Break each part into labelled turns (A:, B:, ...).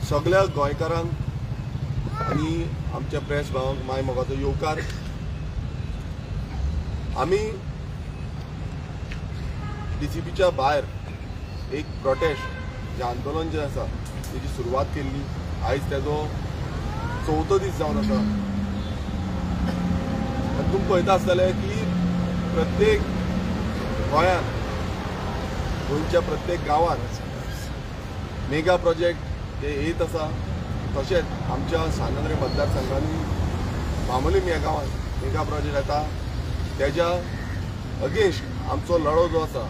A: सगळ्या गोंयकारांक आनी आमच्या प्रेस भावांक माय मोगाचो येवकार। आमी डीसीपीच्या भायर एक प्रोटेस्ट जे आंदोलन जे आसा तेजी सुरवात केल्ली। आयज तेजो 4थो दीस जावन आसा। आनी तुमी पळयता आसतले की प्रत्येक गोंयांत गोंयच्या प्रत्येक गांवांत मेगा प्रोजेक्ट हे येत आसा। तशेंच आमच्या सानंद्रे मतदारसंघांनी बांबोलीम ह्या गांवांत मेगा प्रोजेक्ट येता। तेज्या अगेन्स्ट आमचो लढो जो आसा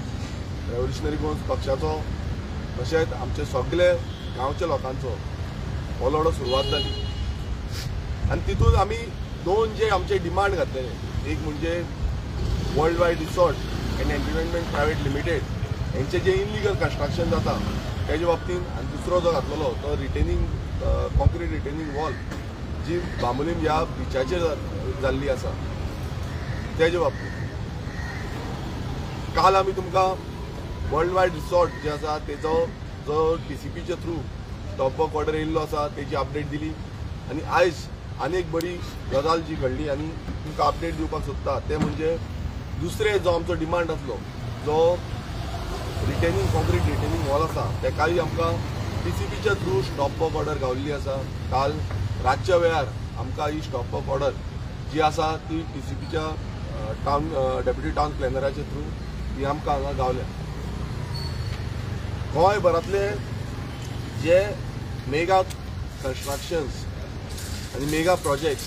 A: रेव्होल्युशनरी गोंस पक्षाचो तशेंच आमचे सगळे गांवच्या लोकांचो हो लढो सुरवात जाली। आनी तितून आमी दोन जे आमचे डिमांड घातलेले, एक म्हणजे world wide resort end entertainment private limited हेंचे जे इनलिगल कन्स्ट्रक्शन जाता तेजे बाबतींत, आनी दुसरो जो घातलेलो तो रिटेनिंग कॉन्क्रीट रिटेनिंग वॉल जी बांबोलीम ह्या बिचाचेर जाल्ली आसा तेजे बाबतींत। काल आमी तुमकां वर्ल्ड वायड रिसॉर्ट जे आसा तेजो जो डीसीपीच्या थ्रू स्टॉप वर्क ऑर्डर येयल्लो आसा तेजी अपडेट दिली। आनी आयज आनी एक बरी गजाल जी घडली आनी तुमकां अपडेट दिवपाक सोदता ते म्हणजे दुसरे जो आमचो डिमांड आसलो जो रिटेनिंग कॉन्क्रीट रिटेनिंग वॉल आसा तेकाय आमकां डीसीपीच्या थ्रू स्टॉप वर्क ऑर्डर गावल्ली आसा। काल रातच्या वेळार आमकां ही स्टॉप वर्क ऑर्डर जी आसा ती डीसीपीच्या टावन डेप्युटी टावन प्लॅनराच्या थ्रू ती आमकां हांगा गावल्या। गोंयभरांतले जे मेगा कन्स्ट्रक्शन्स आनी मेगा प्रोजेक्ट्स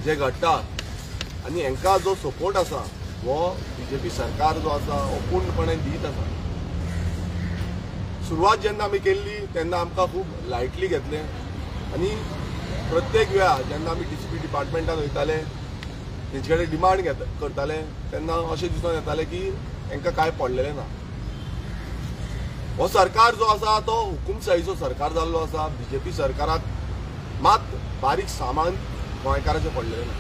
A: जे घडटात आनी हांकां जो सपोर्ट आसा हो बीजेपी सरकार जो आसा हो पूर्णपणे दीत आसा। सुरवात जेन्ना आमी केल्ली तेन्ना आमकां खूब लायटली घेतले आनी प्रत्येक वेळा जेन्ना आमी डीसीपी डिपार्टमेंटान वयताले तेंचे कडेन डिमांड करताले तेन्ना अशें दिसून येतालें की हांकां कांय पडलेलें ना। हो सरकार जो आसा तो हुकुमशाहीचो सरकार जाल्लो आसा। बीजेपी सरकाराक मात बारीक सामान गोंयकाराचें पडलेलें ना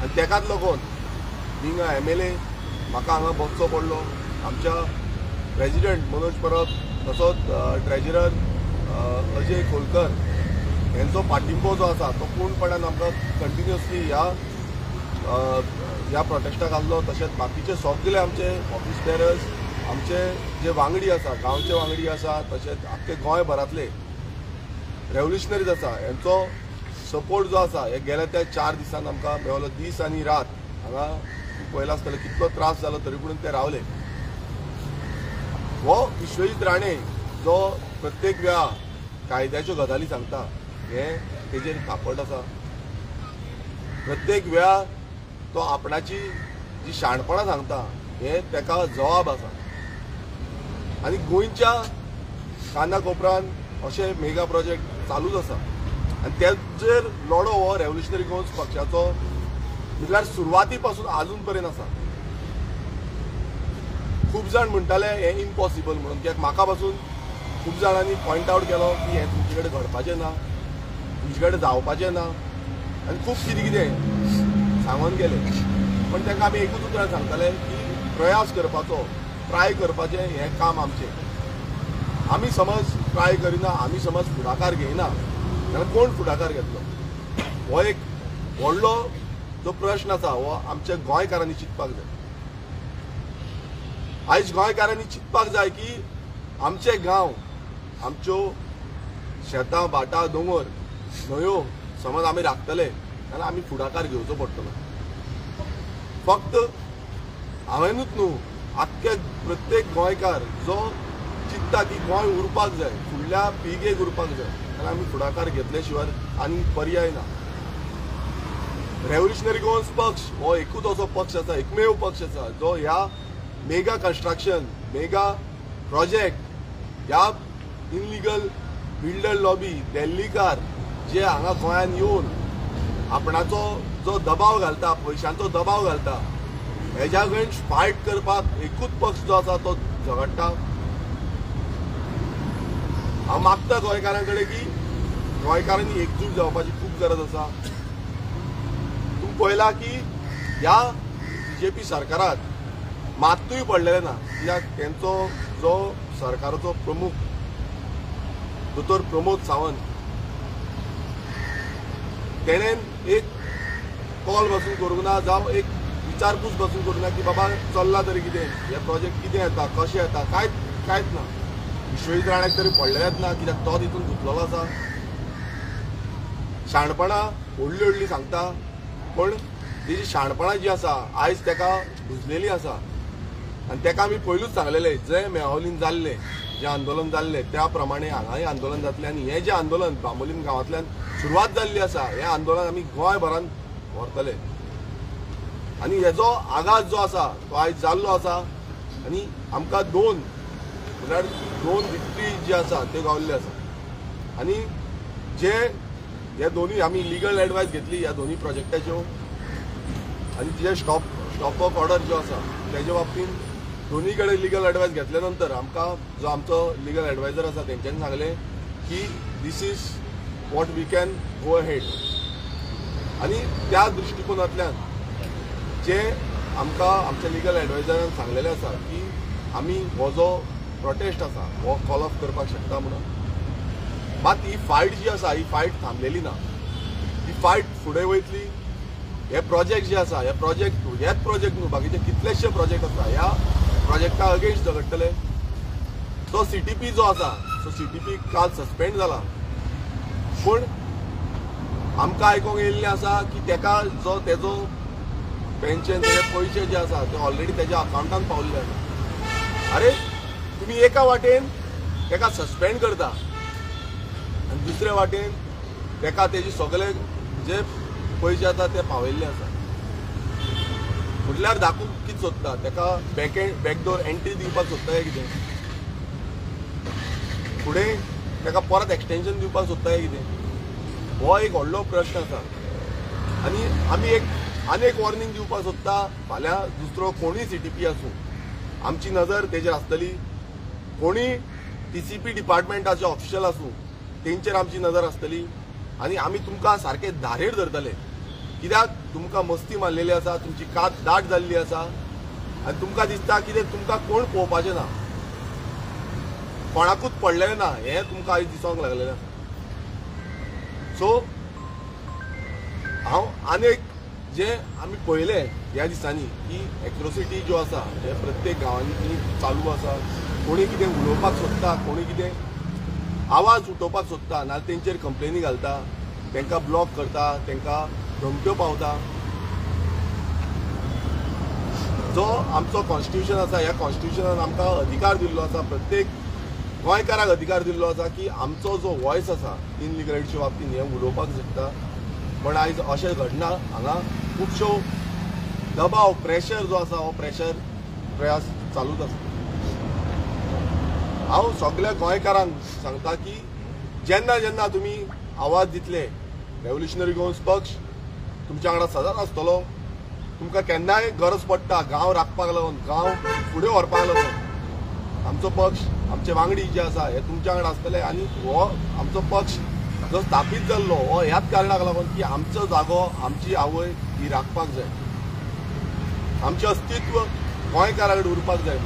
A: आनी तेकाच लागून बींग अ MLA म्हाका हांगा बसचो पडलो। आमच्या प्रेजिडेंट मनोज परब तसोच ट्रेजरर अजय खोलकर हेंचो पाठिंबो जो आसा तो पूर्णपणान आमकां कंटिन्युअसली ह्या प्रोटेस्टाक आसलो। तशेंच बाकीचे सगळे आमचे ऑफिस बेरर्स आमचे जे वांगडी आसा गांवचे वांगडी आसा तशेंच आख्खे गोंयभरांतले रेव्होल्युशनरीज आसा हेंचो सपोर्ट जो आसा हे गेल्या त्या 4 दिसान आमकां मेळ्ळो। दीस आनी रात हांगा पळयला आसतलें कितलो त्रास जालो तरी पूण ते रावले। हो विश्वजीत राणे जो प्रत्येक वेळा कायद्याच्यो गजाली सांगता हे तेजेर खापट आसा। प्रत्येक वेळा तो आपणाची जी शाणपणां सांगता हे तेका जबाब आसा। आनी गोंयच्या कानाकोपऱ्यान अशे मेगा प्रोजेक्ट चालूच आसा आनी तेजेर लढो हो रेव्होल्युशनरी गोंस पक्षाचो म्हटल्यार सुरवाती पासून आजून पर्यंत आसा। खूब जाण म्हणटाले हे इम्पॉसिबल म्हणून, कित्याक म्हाका पासून खूब जाणांनी पॉयंट आवट केलो की हे तुमचे कडेन घडपाचें ना, तुमचे कडेन जावपाचें ना आनी खूब कितें कितें सांगून गेले। पण ताका आमी एकूच उतरां सांगताले की प्रयास करपाचो, ट्राय करपाचें हें काम आमचें। आमी समज ट्राय करिना, आमी समज फुडाकार घेयना जाल्यार कोण फुडाकार घेतलो? हो एक व्हडलो जो प्रश्न आसा हो आमच्या गोंयकारांनी चिंतपाक जाय। आयज गोंयकारांनी चिंतपाक जाय की आमचे गांव, आमच्यो शेतां भाटां दोंगर न्हंयो समज आमी राखतले जाल्यार आमी फुडाकार घेवचो पडटलो। फक्त हांवेनूच न्हू आख्खे प्रत्येक गोंयकार जो चिंतता की गोंय उरपाक जाय, फुडल्या पिळगेक उरपाक जाय जाल्यार आमी फुडाकार घेतले शिवाय आनी पर्याय ना। रेव्होल्युशनरी गोंस पक्ष हो एकूच असो पक्ष आसा, एकमेव पक्ष आसा जो ह्या मेगा कन्स्ट्रक्शन, मेगा प्रोजेक्ट, ह्या इनलिगल बिल्डर लॉबी दिल्लीकार जे हांगा गोंयांत येवन आपणाचो जो दबाव घालता, पयशांचो दबाव घालता हेज्या अगेन्स्ट फायट करपाक एकूच पक्ष जो आसा तो झगडटा। हांव मागता गोंयकारां कडेन की गोंयकारांनी एकजूट जावपाची खूब गरज आसा। तुम्ही पळयला की ह्या बीजेपी सरकारात मातूय पडलेले ना, कित्याक तेंचो जो सरकाराचो प्रमुख दोतोर प्रमोद सावंत तेणेन एक कॉल बसून करूंक ना जावं एक विचारपूस बसून करूंक ना की बाबा चल्ला तरी कितें हे प्रोजेक्ट कितें येता कशें येता कांयच ना. विश्वजीत राणाक तरी पडलेलेच ना कित्याक तो तितून गुंतलेलो आसा. शाणपणां व्हडलीं व्हडलीं सांगता पण तेजी शाणपणां जी आसा आयज तेका भुजलेली आसा आनी तेका आमी पयलूच सांगलेले जंय मेळावलीन जाल्ले जे आंदोलन जाल्ले त्या प्रमाणे हांगाय आंदोलन जातलें आनी हें जें आंदोलन बांबोलीम गांवांतल्यान सुरवात जाल्ली आसा हें आंदोलन आमी गोंयभरान व्हरतले आनी हेजो आगाज जो आसा तो आयज जाल्लो आसा आनी आमकां दोन विक्ट्री जी आसा त्यो गावल्ल्यो आसा आनी जे हे दोनूय आमी लिगल एडवायस घेतली ह्या दोनूय प्रोजेक्टाच्यो आनी तिजे स्टॉप ऑफ ऑर्डर जो आसा तेजे बाबतींत दोनूय कडेन लिगल एडवायस घेतल्या नंतर आमकां जो आमचो लिगल एडवायजर आसा तेंच्यांनी सांगलें की this is what we can go ahead आनी त्या दृश्टिकोनांतल्यान जे आमकां आमच्या लिगल एडवायजरान सांगलेलें आसा की आमी हो जो प्रोटेस्ट आसा हो कॉल ऑफ करपाक शकता म्हणून. मात ही फायट जी आसा ही फायट थांबलेली ना. ही फायट फुडें वयतली. हे प्रोजेक्ट जे आसा हेच प्रोजेक्ट न्हू बाकीचे कितलेशे प्रोजेक्ट आसा ह्या प्रोजेक्टा अगेन्स्ट झगडटले. तो CTP जो आसा सो CTP काल सस्पेंड जाला पूण आमकां आयकूंक येयल्लें आसा की तेका जो तेजो पेन्शन तेजे पयशे जे आसा ते ऑलरेडी तेज्या अकावंटान पावल्ले आसा. अरे तुमी एका वाटेन तेका सस्पेंड करता आनी दुसरे वाटेन तेका तेजे सगळे जे पयशे आसा ते पावयल्ले आसा म्हटल्यार दाखोवंक कितें सोदता तेका बॅकडोर एंट्री दिवपाक सोदता काय कितें फुडें तेका परत एक्सटेंशन दिवपाक सोदता काय कितें हो एक व्हडलो प्रश्न आसा. आनी आमी आनी एक वॉर्निंग दिवपाक सोदता फाल्यां दुसरो कोणूय CTP आसूं आमची नजर तेजेर आसतली. कोणूय TCP डिपार्टमेंटाचे ऑफिशियल आसूं तेंचेर आमची नजर आसतली आनी आमी तुमकां सारके धारेर धरतले कित्याक तुमकां मस्ती मारलेली आसा तुमची कात दाट जाल्ली आसा आनी तुमकां दिसता कितें तुमकां कोण पळोवपाचें ना कोणाकूच पडलेलें ना हें तुमकां आयज दिसोंक लागलेलें आसा. सो हांव आनीक जे आमी पळयलें ह्या दिसांनी की एट्रोसिटी ज्यो आसा जे प्रत्येक गांवांनी चालू आसा. कोणी कितें उलोवपाक सोदता कोणी कितें आवाज उठोवपाक सोदता नाल्यार तेंचेर कंप्लेनी घालता तांकां ब्लॉक करता तांकां धमक्यो पावता. जो आमचो कॉन्स्टिट्यूशन आसा ह्या कॉन्स्टिट्यूशनान आमकां अधिकार दिल्लो आसा प्रत्येक गोंयकाराक अधिकार दिल्लो आसा की आमचो जो वॉयस आसा इनलिगलिटीच्या बाबतींत हें उलोवपाक शकता. पण आयज अशें घडना. हांगा खुबश्यो दबाव प्रेशर जो आसा हो प्रयास चालूच आसा. हांव सगळ्या गोंयकारांक सांगता की जेन्ना जेन्ना तुमी आवाज दितले रेव्होल्युशनरी गोवन्स पक्ष तुमच्या वांगडा सदांच आसतलो. तुमकां केन्नाय गरज पडटा गांव राखपाक लागून गांव फुडें व्हरपाक लागून आमचो पक्ष आमचे वांगडी जे आसा हे तुमच्या वांगडा आसतले. आनी हो आमचो पक्ष जो स्थापीत जाल्लो हो ह्याच कारणाक लागून की आमचो जागो आमची आवय ही राखपाक जाय आमचें अस्तित्व गोंयकारा कडेन उरपाक जाय.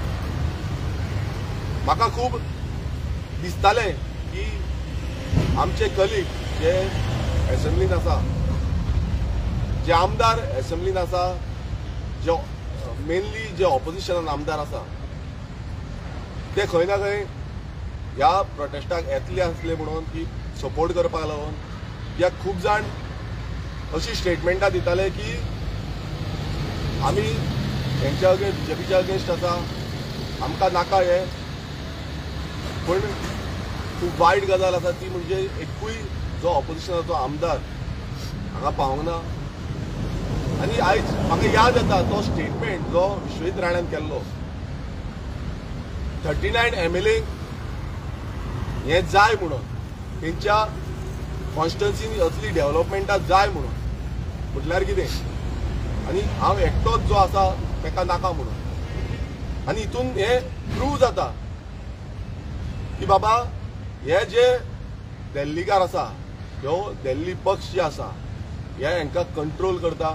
A: म्हाका खूब दिसतालें की आमचे कलीग जे एसेंब्लीन आसा जे आमदार एसेंब्लीन आसा जे मेनली जे ऑपोजिशनान आमदार आसा ते खंय ना खंय ह्या प्रोटेस्टाक येतले आसले म्हणून की सपोर्ट करपाक लागून कित्याक खूब जाण अशी स्टेटमेंटां दिताले की आमी तेंच्या अगेन्स्ट BJPच्या अगेन्स्ट आसा आमकां नाका हें. पूण खूब वायट गजाल आसा ती म्हणजे एकूय जो ऑपोजिशनाचो आमदार हांगा पावूंक ना. आनी आयज म्हाका याद येता तो स्टेटमेंट जो विश्वजीत राणान केल्लो 39 MLA हें जाय म्हणून तेंच्या कॉन्स्टिट्युएन्सीनी असली डेव्हलपमेंटां जाय म्हणून म्हटल्यार कितें आनी हांव एकटोच जो आसा ताका नाका म्हणून. आनी हितून हें प्रूव जाता की बाबा हे जे दिल्लीकार आसा ह्यो दिल्ली पक्ष जे आसा हे हांकां कंट्रोल करता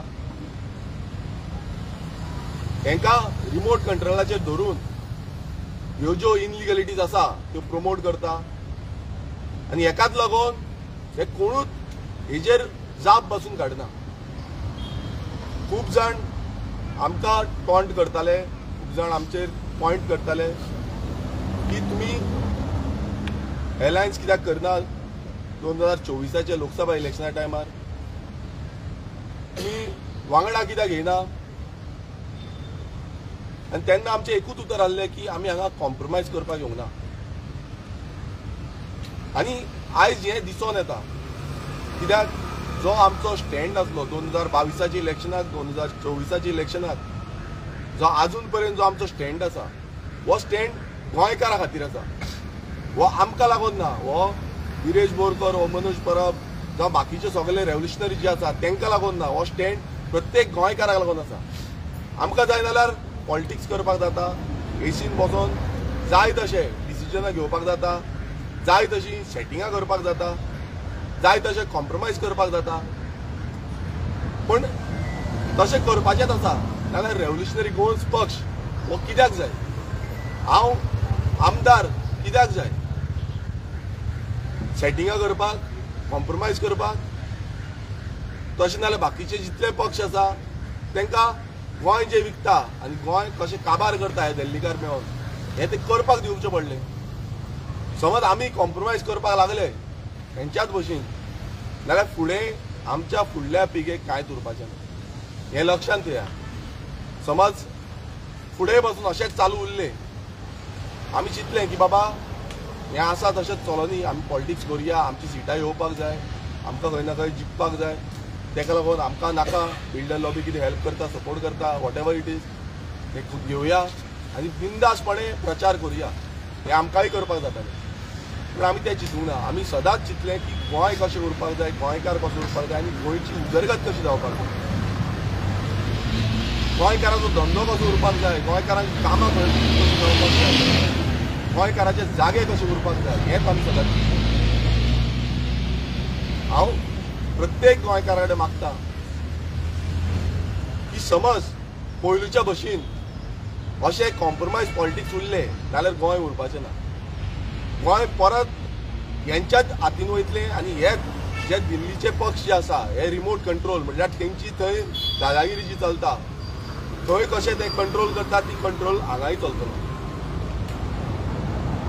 A: हांकां रिमोट कंट्रोलाचेर धरून ह्यो ज्यो इनलिगलिटीज आसा त्यो प्रमोट करता आनी हेकाच लागून हे कोणूच हेजेर जाप बसून काडना. खूब जाण आमकां टॉन्ट करताले, खूब जाण आमचेर पॉयंट करताले की तुमी अलायन्स कित्याक करना 2024च्या लोकसभा इलेक्शना टायमार, तुमी वांगडा कित्याक घेयना. आनी तेन्ना आमचें एकूच उतर आसलें की आमी हांगा कॉम्प्रोमायज करपाक येवंक ना. आनी आयज हें दिसून येता कित्याक जो आमचो स्टँड आसलो 2022च्या इलेक्शनाक 2024च्या इलेक्शनाक, जो आजून पर्यंत जो आमचो स्टँड आसा, हो स्टँड गोंयकारां खातीर आसा. हो आमकां लागून ना, हो गिरेश बोरकर, हो मनोज परब जावं बाकीचे सगळे रेव्होल्युशनरी जे आसा तांकां लागून ना. हो स्टँड प्रत्येक गोंयकाराक लागून आसा. आमकां जाय जाल्यार पॉलिटिक्स करपाक जाता, एसीन बसून जाय तशें डिसिजनां घेवपाक जाता, जाय तशी सेटिंगां करपाक जाता, जाय तशें कॉम्प्रोमायज करपाक जाता. पण तशें करपाचेंच आसा जाल्यार रेव्होल्युशनरी गोवन्स पक्ष हो कित्याक जाय, हांव आमदार कित्याक जाय, सेटिंगां करपाक, कॉम्प्रोमायज करपाक. तशें नाल्यार बाकीचे जितले पक्ष आसा तांकां गोंय जें विकता आनी गोंय कशें काबार करता हे दिल्लीकार मेळोन हें ते करपाक दिवचें पडलें. समज आमी कॉम्प्रोमायज करपाक लागले तेंच्याच भशेन जाल्यार फुडें आमच्या फुडल्या पिळगेक कांयच उरपाचें ना. हें लक्षांत घेया. समज फुडें पासून अशेंच चालू उरलें, आमी चिंतलें की बाबा हें आसा तशेंच चलोनी, आमी पॉलिटिक्स करुया, आमची सिटां येवपाक जाय, आमकां खंय ना खंय जिखपाक जाय, तेका लागून आमकां नाका बिल्डर लॉबी कितें हेल्प करता, सपोर्ट करता, वॉट एवर इट इज तें घेवया आनी बिंदासपणे प्रचार करुया. हें आमकांय करपाक जातालें. पूण आमी तें चिंतूंक ना. आमी सदांच चिंतलें की गोंय कशें उरपाक जाय, गोंयकार कसो उरपाक जाय आनी गोंयची उदरगत कशी जावपाक जाय, गोंयकाराचो धंदो कसो उरपाक जाय, गोंयकारांक कामां कशी जावपाक जाय, गोंयकाराचे जागे कशे उरपाक जाय, हेंच आमी सदांच चिंतता. हांव प्रत्येक गोंयकारा कडेन मागता की समज पयलूच्या भशेन अशें कॉम्प्रोमायज पॉलिटिक्स उरलें जाल्यार गोंय उरपाचें ना. गोंय परत हेंच्याच हातीन वयतलें आनी हे जे दिल्लीचे पक्ष जे आसा हे रिमोट कंट्रोल म्हणल्यार तेंची थंय दादागिरी जी चलता, थंय कशें ते कंट्रोल करता ती कंट्रोल हांगाय चलतलो.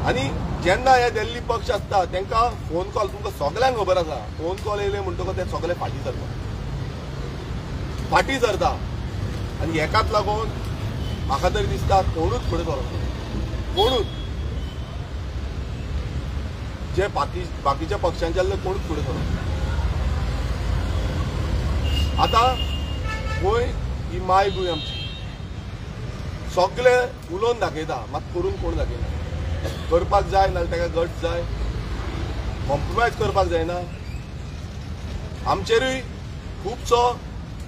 A: आनी जेन्ना हे दिल्ली पक्ष आसता तांकां फोन कॉल, तुमकां सगळ्यांक खबर आसा, फोन कॉल येयले म्हणटकच ते सगळे फाटी सरता. आनी हेकाच लागून म्हाका तरी दिसता कोणूच फुडें सरना, कोणूच जे बाकीच्या पक्षांचे कोणूच फुडें सरना. आतां गोंय ही माय गोंय आमची, सगळे उलोवन दाखयता, मात करून कोण दाखयना. करपाक जाय नाल्यार ताका गट जाय, कॉम्प्रोमायज करपाक जायना. आमचेरूय खुबसो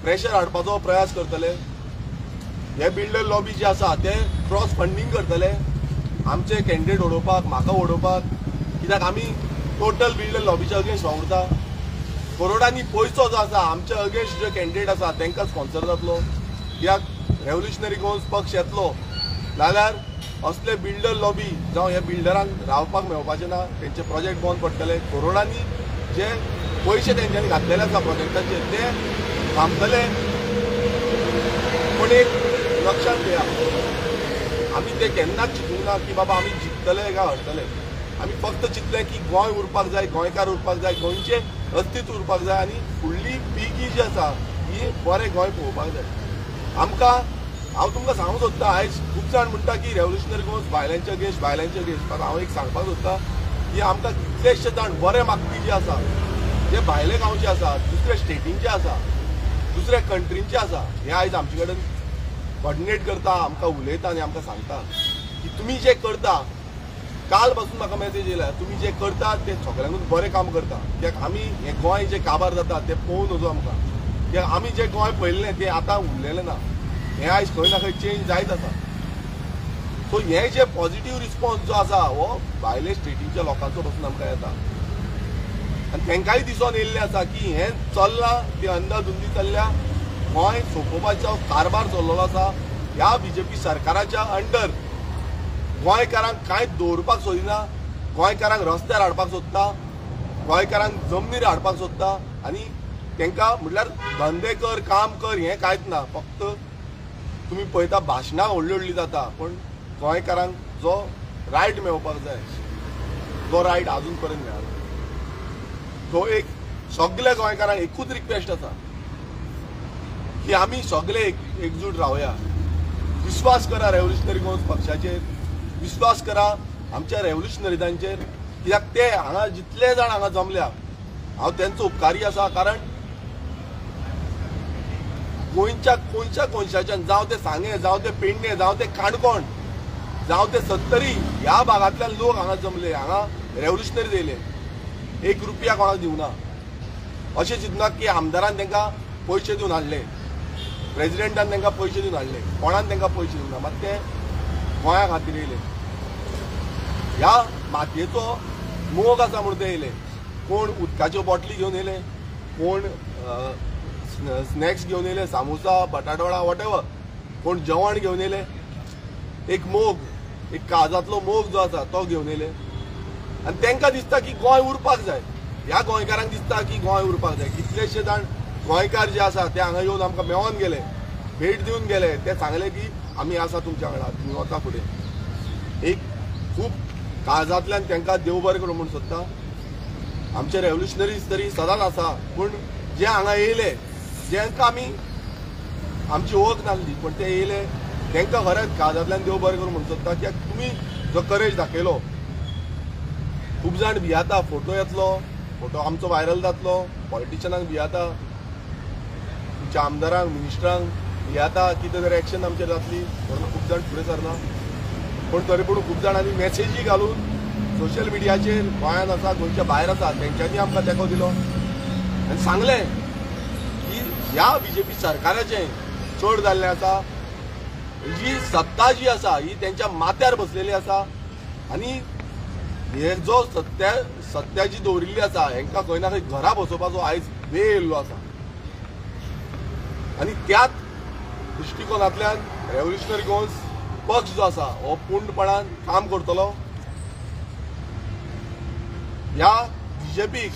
A: प्रेशर हाडपाचो प्रयास करतले. हे बिल्डर लॉबी जे आसा ते क्रॉस फंडींग करतले आमचे कॅन्डिडेट उडोवपाक, म्हाका उडोवपाक, कित्याक आमी टोटल बिल्डर लॉबीच्या अगेन्स्ट वावुरता. करोडांनी पयसो जो आसा आमच्या अगेन्स्ट जे कॅन्डिडेट आसा तांकां स्पॉन्सर जातलो. कित्याक रेव्होल्युशनरी गोवन्स पक्ष येतलो जाल्यार असले बिल्डर लॉबी जावं हे बिल्डरांक रावपाक मेळपाचें ना, तेंचे प्रोजेक्ट बंद पडटले. करोडांनी जे पयशे तेंच्यांनी घातलेले आसा प्रोजेक्टाचेर ते थांबतले. पण एक लक्षांत घेया, आमी ते केन्नाच चिंतूंक ना की बाबा आमी जिखतले काय हरतले. आमी फक्त चिंतलें की गोंय उरपाक जाय, गोंयकार उरपाक जाय, गोंयचें अस्तित्व उरपाक जाय आनी फुडली पिळगी जी आसा ही बरें गोंय पळोवपाक जाय. आमकां हांव तुमकां सांगूंक सोदता, आयज खूब जाण म्हणटा की रेव्होल्युशनरी गोवन्स भायल्यांचे अगेन्स्ट, पण हांव एक सांगपाक सोदता की आमकां कितलेशे जाण बरे मागपी जे आसा, जे भायले गांवचे आसा, दुसऱ्या स्टेटींचे आसा, दुसऱ्या कंट्रींचे आसा, हे आयज आमचे कडेन कॉर्डिनेट करता, आमकां उलयता आनी आमकां सांगता की तुमी जे करता, काल पासून म्हाका मॅसेज येयला, तुमी जे करता ते सगळ्यांकूच बरें काम करता. कित्याक आमी हें गोंय जें काबार जाता तें पळोवन वचूं आमकां. कित्याक आमी जें गोंय पळयल्लें तें आतां उरलेलें ना, हें आयज खंय ना खंय चेंज जायत आसा. सो हें जे पॉझिटिव्ह रिस्पॉन्स जो आसा हो भायले स्टेटीच्या लोकांचो पासून आमकां येता. आनी तांकांय दिसून येयल्लें आसा की हें चल्लां तें अंदाधुंदी चल्ल्या. गोंय सोंपोवपाचो कारभार चल्लेलो आसा. ह्या बीजेपी सरकाराच्या अंडर गोंयकारांक कांयच दवरपाक सोदिना, गोंयकारांक रस्त्यार हाडपाक सोदता. गोंयकारांक जमनीर हाडपाक सोदता आनी तांकां म्हटल्यार धंदे कर काम कर हें कांयच ना. फक्त तुमी पळयता भाशणां व्हडली व्हडली जाता पण गोंयकारांक जो रायट मेळपाक जाय तो रायट आजून पर्यंत मेळना. तो एक सगळ्या गोंयकारांक एकूच रिक्वेस्ट आसा की आमी सगळे एकजूट रावया. विश्वास करा रेव्होल्युशनरी गोंस पक्षाचेर, विश्वास करा आमच्या रेव्होल्युशनरिजांचेर, कित्याक ते हांगा जितले जाण हांगा जमल्या हांव तेंचो उपकारी आसा. कारण गोंयच्या कोणच्या कोनशाच्यान जावं ते सांगे, जावं ते पेडणे, जावं ते काणकोण, जावं ते सत्तरी ह्या भागांतल्यान लोक हांगा जमले, हांगा रेव्होल्युशनरी येयले. 1 रुपया कोणाक दिवना. अशें चिंतना की आमदारान तांकां पयशे दिवन हाडले, प्रेसिडेंटान तांकां पयशे दिवन हाडले, कोणान तांकां पयशे दिवना. मात ते गोंया खातीर येयले. ह्या मातयेचो मोग आसा म्हणून ते येयले. कोण उदकाच्यो बॉटली घेवन येयले, कोण स्नॅक्स घेवन येयले, सामोसा बटाटवडा वॉटेवर, कोण जेवण घेवन येयले. एक मोग, एक काळजांतलो मोग जो आसा तो घेवन येयले. आनी तांकां दिसता की गोंय उरपाक जाय. ह्या गोंयकारांक दिसता की गोंय उरपाक जाय. कितलेशे जाण गोंयकार जे आसा ते हांगा येवन आमकां मेळोन गेले, भेट दिवन गेले. ते सांगले की आमी आसा तुमच्या वांगडा, तुमी वता फुडें. एक खूब काळजांतल्यान तांकां देव बरें करूं म्हूण सोदता. आमचे रेव्होल्युशनरीज तरी सदांच आसा पूण जे हांगा येयले, जेंकां आमी आमची वळख नासली पण ते येयले, तांकां खरेंच काळजांतल्यान देव बरें करूं म्हूण सोदता. कित्याक तुमी जो करेज दाखयलो. खूब जाण भियाता, फोटो येतलो, फोटो आमचो व्हायरल जातलो, पॉलिटिशनांक भियाता, तुमच्या आमदारांक मिनिस्टरांक भियाता, कितें तरी एक्शन आमचेर जातली म्हणून खूब जाण फुडें सरना. पण तरी पूण खूब जाणांनी मॅसेजी घालून सोशल मिडियाचेर गोंयांत आसा, गोंयच्या भायर आसा, तेंच्यांनी आमकां तेंको दिलो आनी सांगलें की ह्या बीजेपी सरकाराचें चड जाल्लें आसा. ही सत्ता जी आसा ही तेंच्या माथ्यार बसलेली आसा आनी हे जो सत्या जी दवरिल्ली आसा हांकां खंय ना खंय घरा बसोवपाचो आयज वेळ येयल्लो आसा. आनी त्याच दृश्टिकोनांतल्यान रेव्होल्युशनरी गोंस पक्ष जो आसा हो पूर्णपणान काम करतलो. ह्या बीजेपीक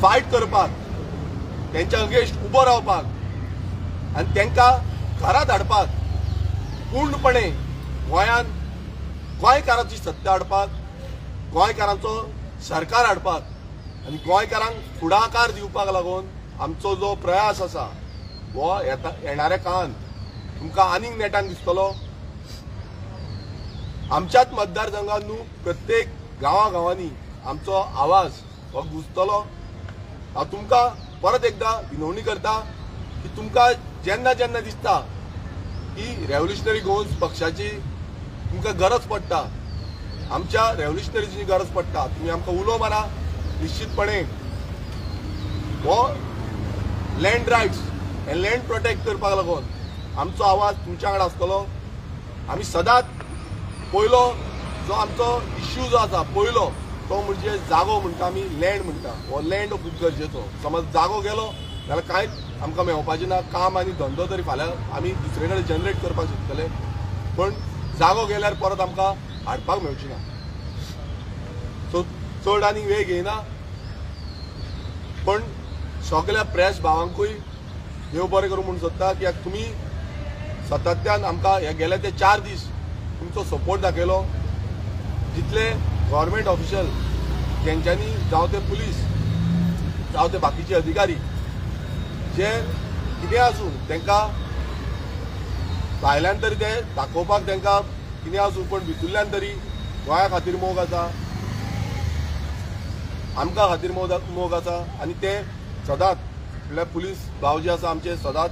A: फायट करपाक, तेंच्या अगेन्स्ट उबो रावपाक आनी तांकां घरांत हाडपाक, पूर्णपणे गोंयांत गोंयकारांची सत्ता हाडपाक, गोंयकारांचो सरकार हाडपाक आनी गोंयकारांक फुडाकार दिवपाक लागून आमचो जो प्रयास आसा हो येणाऱ्या काळांत तुमकां आनीक नेटान दिसतलो. आमच्याच मतदारसंघात न्हू प्रत्येक गांवांनी आमचो आवाज हो गुंजतलो. हांव तुमकां परत एकदां विनवणी करता की तुमकां जेन्ना जेन्ना दिसता की रेव्होल्युशनरी गोंस पक्षाची तुमकां गरज पडटा, आमच्या रेव्होल्युशनरीची गरज पडटा, तुमी आमकां उलो मारा. निश्चितपणे हो लँड रायट्स हे लँड प्रोटेक्ट करपाक लागून आमचो आवाज तुमच्या वांगडा आसतलो. आमी सदांच पयलो जो आमचो इश्यू जो आसा पयलो तो म्हणजे जागो म्हणटा आमी लँड म्हणटा. हो लँड खूब गरजेचो. समज जागो गेलो जाल्यार कांयच आमकां मेळपाचें ना. काम आनी धंदो तरी फाल्यां आमी दुसरे कडेन जनरेट करपाक शकतले पण जागो गेल्यार परत आमकां हाडपाक मेळची ना. सो चड आनी वेळ घेयना पण सगळ्या प्रेस भावांकूय देव बरें करूं म्हूण सोदता. कित्याक तुमी सातत्यान आमकां हे गेले ते 4 दीस तुमचो सपोर्ट दाखयलो. जितले गव्हर्मेंट ऑफिशियल तेंच्यांनी जावं ते पुलीस जावं ते बाकीचे अधिकारी जे कितें आसूं तांकां भायल्यान तरी ते दाखोवपाक तांकां कितें आसूं पण भितरल्यान तरी गोंया खातीर मोग आसा, आमकां खातीर मोग आसा. आनी ते सदांच म्हळ्यार पुलीस भाव जे आसा आमचे सदांच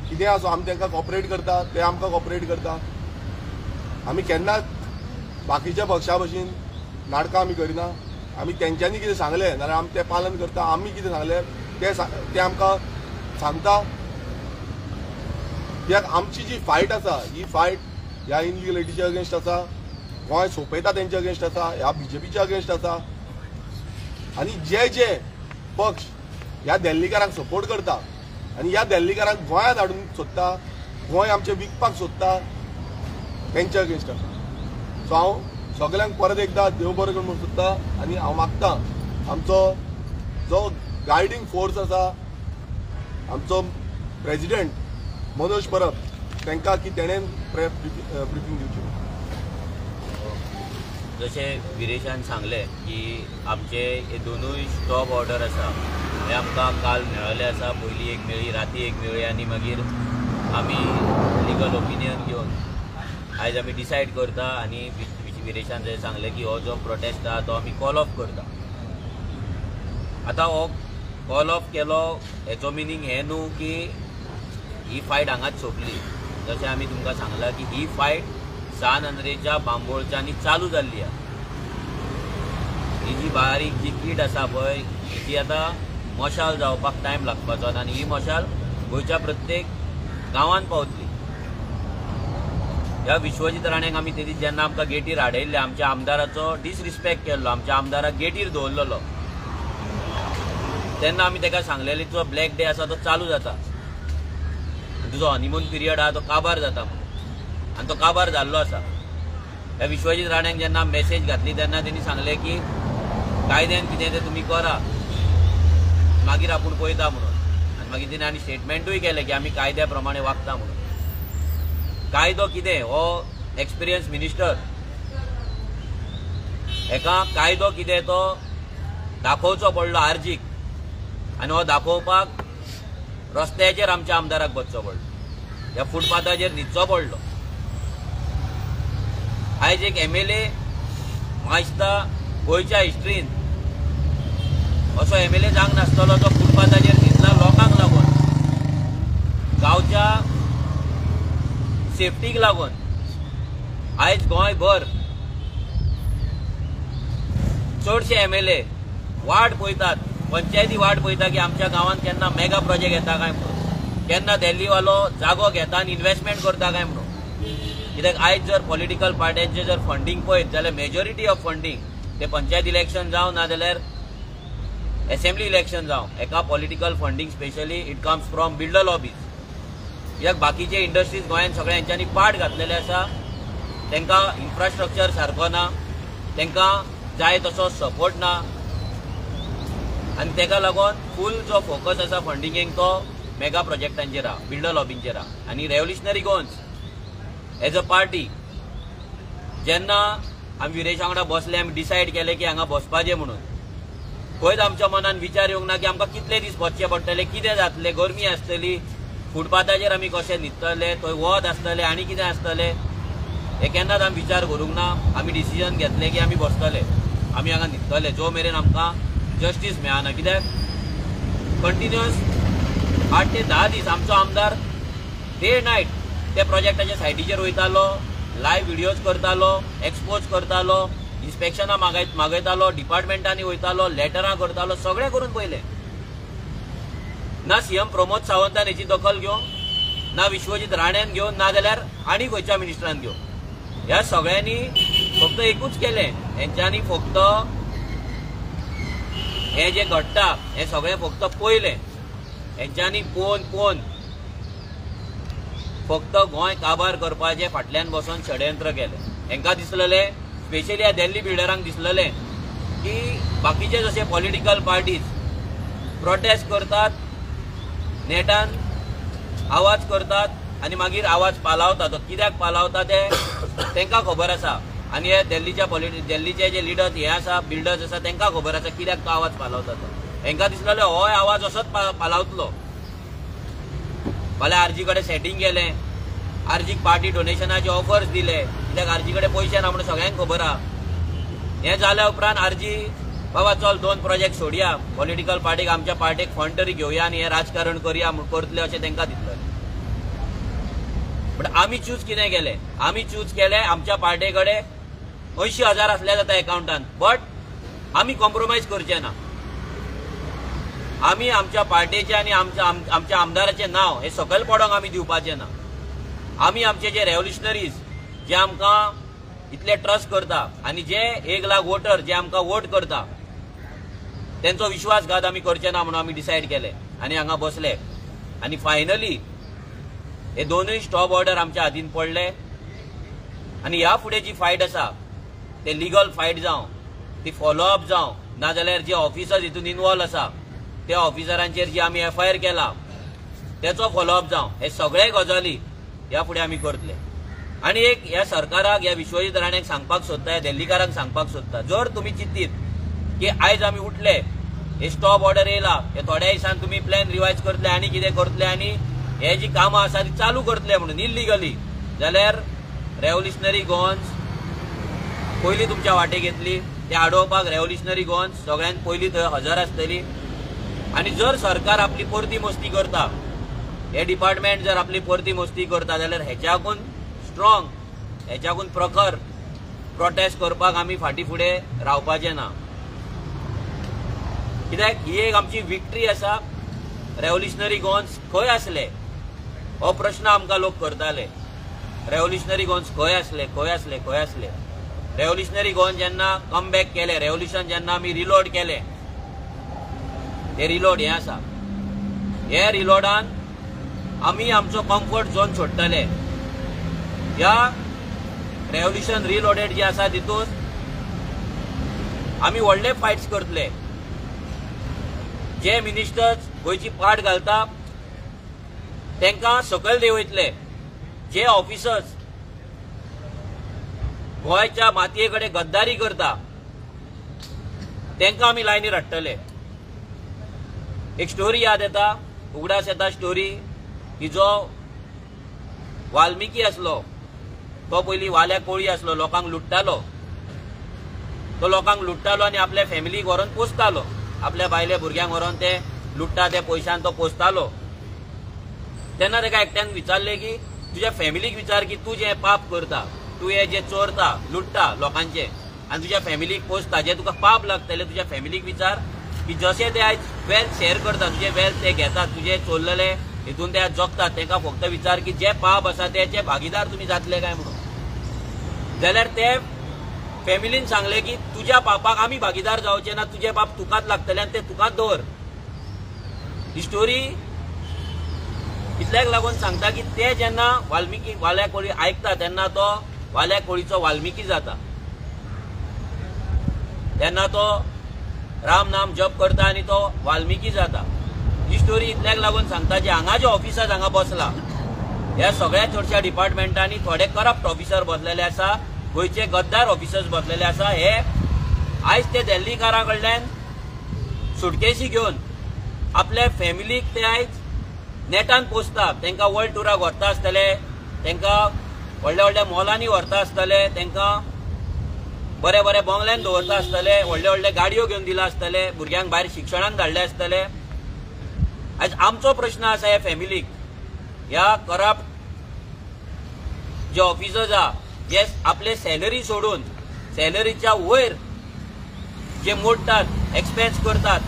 A: कितें आसूं आमी तांकां कॉपरेट करता, ते आमकां कॉपरेट करता. आमी केन्नाच बाकीच्या पक्षा भशेन नाटकां आमी करिना. आमी तेंच्यांनी कितें सांगलें जाल्यार आमी तें पालन करता. आमी कितें सांगलें ते आमकां सांगता. कित्याक आमची जी फायट आसा ही फायट ह्या इनलिगलिटीच्या अगेन्स्ट आसा, गोंय सोंपयता तेंच्या अगेन्स्ट आसा, ह्या बीजेपीच्या अगेन्स्ट आसा. आनी जे जे पक्ष ह्या दिल्लीकारांक सपोर्ट करता आनी ह्या दिल्लीकारांक गोंयांत हाडून सोदता, गोंय आमचें विकपाक सोदता तेंच्या अगेन्स्ट आसा. सो हांव सगळ्यांक परत एकदां देव बरें करूं म्हूण सोदता आनी हांव मागतां आमचो जो गायडींग फोर्स आसा आमचो प्रेसिडेंट मनोज परब तांकां की तेणेन ब्रिफींग दिवची.
B: जशें विरेशान सांगलें की आमचे हे दोनूय स्टॉप ऑर्डर आसा हे आमकां काल मेळ्ळले आसा. पयली एक मेळ्ळी, राती एक मेळ्ळी आनी मागीर आमी लिगल ओपिनियन घेवन आयज आमी डिसायड करता. आनी विरेशान जशें सांगलें की हो जो प्रोटेस्ट आहा तो आमी कॉल ऑफ करता. आतां हो कॉल ऑफ केलो हेचो मिनींग हें न्हू की ही फायट हांगाच सोंपली. जशें आमी तुमकां सांगलां की ही फायट सान अंद्रेच्या बांबोळच्यांनी चालू जाल्ली आहा. ही जी बारीक जी कीट आसा पळय ती आतां मशाल जावपाक टायम लागपाचो आनी ही मशाल गोंयच्या प्रत्येक गांवांत पावतली. ह्या विश्वजीत राणेंक आमी ते दीस जेन्ना आमकां गेटीर आडयल्ले, आमच्या आमदाराचो डिसरिस्पेक्ट केल्लो, आमच्या आमदाराक गेटीर दवरलेलो, तेन्ना आमी ताका सांगलेलें तुजो ब्लॅक डे आसा तो चालू जाता, तुजो हनीमून पिरियड आहा तो काबार जाता म्हणून. आनी तो काबार जाल्लो आसा. ह्या विश्वजीत राणेंक जेन्ना मॅसेज घातली तेन्ना तेणी सांगलें की कायद्यान कितें तें तुमी करा, मागीर आपूण पळयता म्हणून. आनी मागीर तेणी आनी स्टेटमेंटूय केलें की आमी कायद्या प्रमाणे वागता म्हणून. कायदो कितें हो एक्सपिरियन्स मिनिस्टर, हेका कायदो कितें तो दाखोवचो पडलो आर्जीक. आनी हो दाखोवपाक रस्त्याचेर आमच्या आमदाराक बसचो पडलो, ह्या फुटपाथाचेर न्हिदचो पडलो. आयज एक MLA म्हाका दिसता गोंयच्या हिस्ट्रीन असो MLA जावंक नासतलो जो फुटपाथाचेर न्हिदला लोकांक लागून, गांवच्या सेफ्टीक लागून. आयज गोंयभर चडशे MLA वाट पळयतात, पंचायती वाट पळयता की आमच्या गांवांत केन्ना मेगा प्रोजेक्ट येता काय म्हणून, केन्ना दिल्लीवालो जागो घेता आनी इन्व्हेस्टमेंट करता काय म्हणून. कित्याक आयज जर पॉलिटिकल पार्ट्यांचे जर फंडींग पळयत जाल्यार मेजॉरिटी ऑफ फंडींग ते पंचायत इलेक्शन जावं ना जाल्यार असेंब्ली इलेक्शन जावं, एका political funding specially it comes from builder lobbies. कित्याक बाकीचे इंडस्ट्रीज गोंयांत सगळे हेंच्यांनी पाट घातलेले आसा, तांकां इन्फ्रास्ट्रक्चर सारको ना, तांकां जाय तसो सपोर्ट ना. आनी ताका लागून फूल जो फोकस आसा फंडिंगेक तो मेगा प्रोजेक्टांचेर आहा, बिल्डर लॉबींचेर आहा. आनी रेव्होल्युशनरी गोन्स एज अ पार्टी जेन्ना आमी विरेशा वांगडा बसले, आमी डिसायड केलें की हांगा बसपाचें म्हणून, खंयच आमच्या मनान विचार येवंक ना की आमकां कितले दीस बसचें पडटलें, कितें जातलें, गरमी आसतली, फुटपाथाचेर आमी कशें न्हिदतले, थंय वत आसतलें आनी कितें आसतलें, हे केन्नाच आमी विचार करूंक ना. आमी डिसिजन घेतलें की आमी बसतले, आमी हांगा न्हिदतले जो मेरेन आमकां जस्टीस मेळना. कित्याक कंटिन्युअस 8 ते 10 दीस आमचो आमदार डे नायट त्या प्रोजेक्टाच्या सायटीचेर वयतालो, लायव्ह व्हिडियोज करतालो, एक्सपोज करतालो, इन्स्पेक्शनां मागयतालो, डिपार्टमेंटांनी वयतालो, लेटरां करतालो, सगळें करून पयलें. ना CM प्रमोद सावंतान हेची दखल घेवंक, ना विश्वजीत राणेन घेवन, ना जाल्यार आनी खंयच्या मिनिस्टरान घेवन. ह्या सगळ्यांनी फक्त एकूच केलें, हेंच्यांनी फक्त हे जे घडटा हे सगळें फक्त पळयलें. हेंच्यांनी पोवन फक्त गोंय काबार करपाचें फाटल्यान बसून षडयंत्र केलें. हेंकां दिसलेलें, स्पेशली ह्या दिल्ली बिल्डरांक दिसलेलें की बाकीचे जशे पॉलिटिकल पार्टीज प्रोटेस्ट करतात, नेटान आवाज करतात आनी मागीर आवाज पालावता. तो कित्याक पालावता ते तांकां खबर आसा. आनी हे दिल्लीचे जे लिडर्स हे आसा, बिल्डर्स आसा, तांकां खबर आसा कित्याक तो आवाज पालावता. तो हेंकां दिसलेलें होय आवाज असोच पालावतलो. फाल्यां आरजी कडेन सेटींग केलें, आरजीक पार्टी डोनेशनाचे ऑफर्स दिले, कित्याक आरजी कडेन पयशे ना म्हणून सगळ्यांक खबर आहा. हें जाल्या उपरांत आरजी बाबा चल 2 प्रोजेक्ट सोडया, पॉलिटिकल पार्टीक आमच्या पार्टीक फंड तरी घेवया आनी हें राजकारण करया करतले अशें तांकां दिसलें. बट आमी चूज कितें केलें, आमी चूज केलें आमच्या पार्टी कडेन 80,000 आसले जाता एकाउंटान, बट आमी कॉम्प्रोमायज करचे ना. आमी आमच्या पार्टीचें आनी आमच्या आमदाराचें नांव हे सकयल पडोंक आमी दिवपाचें ना. आमी आमचे जे रेव्होल्युशनरीज जे आमकां इतले ट्रस्ट करता आनी जे 1 लाख वोटर जे आमकां वोट करता तेंचो विश्वासघात आमी करचे ना म्हणून आमी डिसायड केलें आनी हांगा बसले. आनी फायनली हे दोनूय स्टॉप ऑर्डर आमच्या हातीन पडले. आनी ह्या फुडें जी फायट आसा ते लिगल फायट जावं, ती फॉलोअप जावं, नाजाल्यार जे ऑफिसर्स हितून इन्वॉल्व आसा त्या ऑफिसरांचेर जी आमी FIR केला त्याचो फॉलोअप जावं, हे सगळे गजाली ह्या फुडें आमी करतले. आनी एक ह्या सरकाराक, ह्या विश्वजीत राणेक सांगपाक सोदता, ह्या दिल्लीकारांक सांगपाक सोदता, जर तुमी चिंतीत की आयज आमी उठले, हे स्टॉप ऑर्डर येयला, हे थोड्या दिसान तुमी प्लॅन रिवायज करतले आनी कितें करतले आनी हे जी कामां आसा ती चालू करतले म्हणून इल्लिगली, जाल्यार रेव्होल्युशनरी गोवन्स पयलीं तुमच्या वाटेक येतली. ते आडोवपाक रेव्होल्युशनरी गोवन्स सगळ्यांत पयलीं थंय हजर आसतली. आनी जर सरकार आपली परती मस्ती करता, हे डिपार्टमेंट जर आपली परती मस्ती करता, जाल्यार हेच्याकून स्ट्रॉंग, हेच्याकून प्रखर प्रोटेस्ट करपाक आमी फाटीं फुडें रावपाचें ना. कित्याक ही एक आमची विक्ट्री आसा. रेव्होल्युशनरी गोवन्स खंय आसले हो प्रश्न आमकां लोक करताले. रेव्होल्युशनरी गोवन्स खंय आसले, खंय आसले, खंय आसले. रेव्होल्युशनरी गोवन जेन्ना कमबॅक केले, रेव्होल्युशन जेन्ना आमी रिलोड केले, हे रिलोड हे आसा, हे रिलोडान आमी आमचो कम्फर्ट झोन सोडटले. ह्या रेव्होल्युशन रिलोडेड जे आसा तितून आमी व्हडले फायट्स करतले. जे मिनिस्टर्स गोंयची पाट घालता तांकां सकयल देंवयतले. जे ऑफिसर्स गोंयच्या मातये कडेन गद्दारी करता तांकां आमी लायनीर हाडटले. एक स्टोरी याद येता, उगडास येता स्टोरी, की जो वाल्मिकी आसलो तो पयलीं वाल्या कोळी आसलो, लोकांक लुट्टालो. तो लोकांक लुट्टालो आनी आपल्या फॅमिलीक व्हरोन पोसतालो. आपल्या बायले भुरग्यांक व्हरोन ते लुट्टा त्या पयशान तो पोसतालो. तेन्ना ताका एकट्यान विचारले की तुज्या फॅमिलीक विचार की तूं जें पाप करता, तूं हे जे चोरता, लुट्टा लोकांचे आनी तुज्या फॅमिलीक पोसता, जे तुका पाप लागतले, तुज्या फॅमिलीक विचार की जशे ते आयज वेल्थ शेअर करतात, तुजे वेल्थ ते घेतात, तुजे चोरलेले हितून ते जगतात, तांकां फक्त विचार की जे पाप आसा तेचे भागीदार तुमी जातले काय म्हणून. जाल्यार ते फॅमिलीन सांगले की तुज्या पापाक आमी भागीदार जावचे ना, तुजे पाप तुकाच लागतले आनी ते तुकाच दवर. ही स्टोरी इतल्याक लागून सांगता की ते जेन्ना वाल्मिकी वाल्या कोळी आयकता तेन्ना तो वाल्या कोळीचो वाल्मिकी जाता. तेन्ना तो राम नाम जप करता आनी तो वाल्मिकी जाता. ही स्टोरी इतल्याक लागून सांगता जे हांगा जे ऑफिसर्स हांगा बसला, ह्या सगळ्या चडशा डिपार्टमेंटांनी थोडे करप्ट ऑफिसर बसलेले आसा, गोंयचे गद्दार ऑफिसर्स बसलेले आसा. हे आयज ते दिल्लीकारां कडल्यान सुटकेसी घेवन आपल्या फॅमिलीक ते आयज नेटान पोसता. तांकां वर्ल्ड टुराक व्हरता आसतले, तांकां व्हडल्या व्हडल्या मॉलांनी व्हरता आसतले, तांकां बरे बरे बंगल्यान दवरता आसतले, व्हडले व्हडले गाडयो घेवन दिला आसतले, भुरग्यांक भायर शिक्षणाक धाडले आसतले. आयज आमचो प्रश्न आसा ह्या फॅमिलीक, ह्या करप्ट जे ऑफिसर्स आहा जे आपले सॅलरी सोडून सॅलरीच्या वयर जे मोडटात, एक्सपेन्स करतात,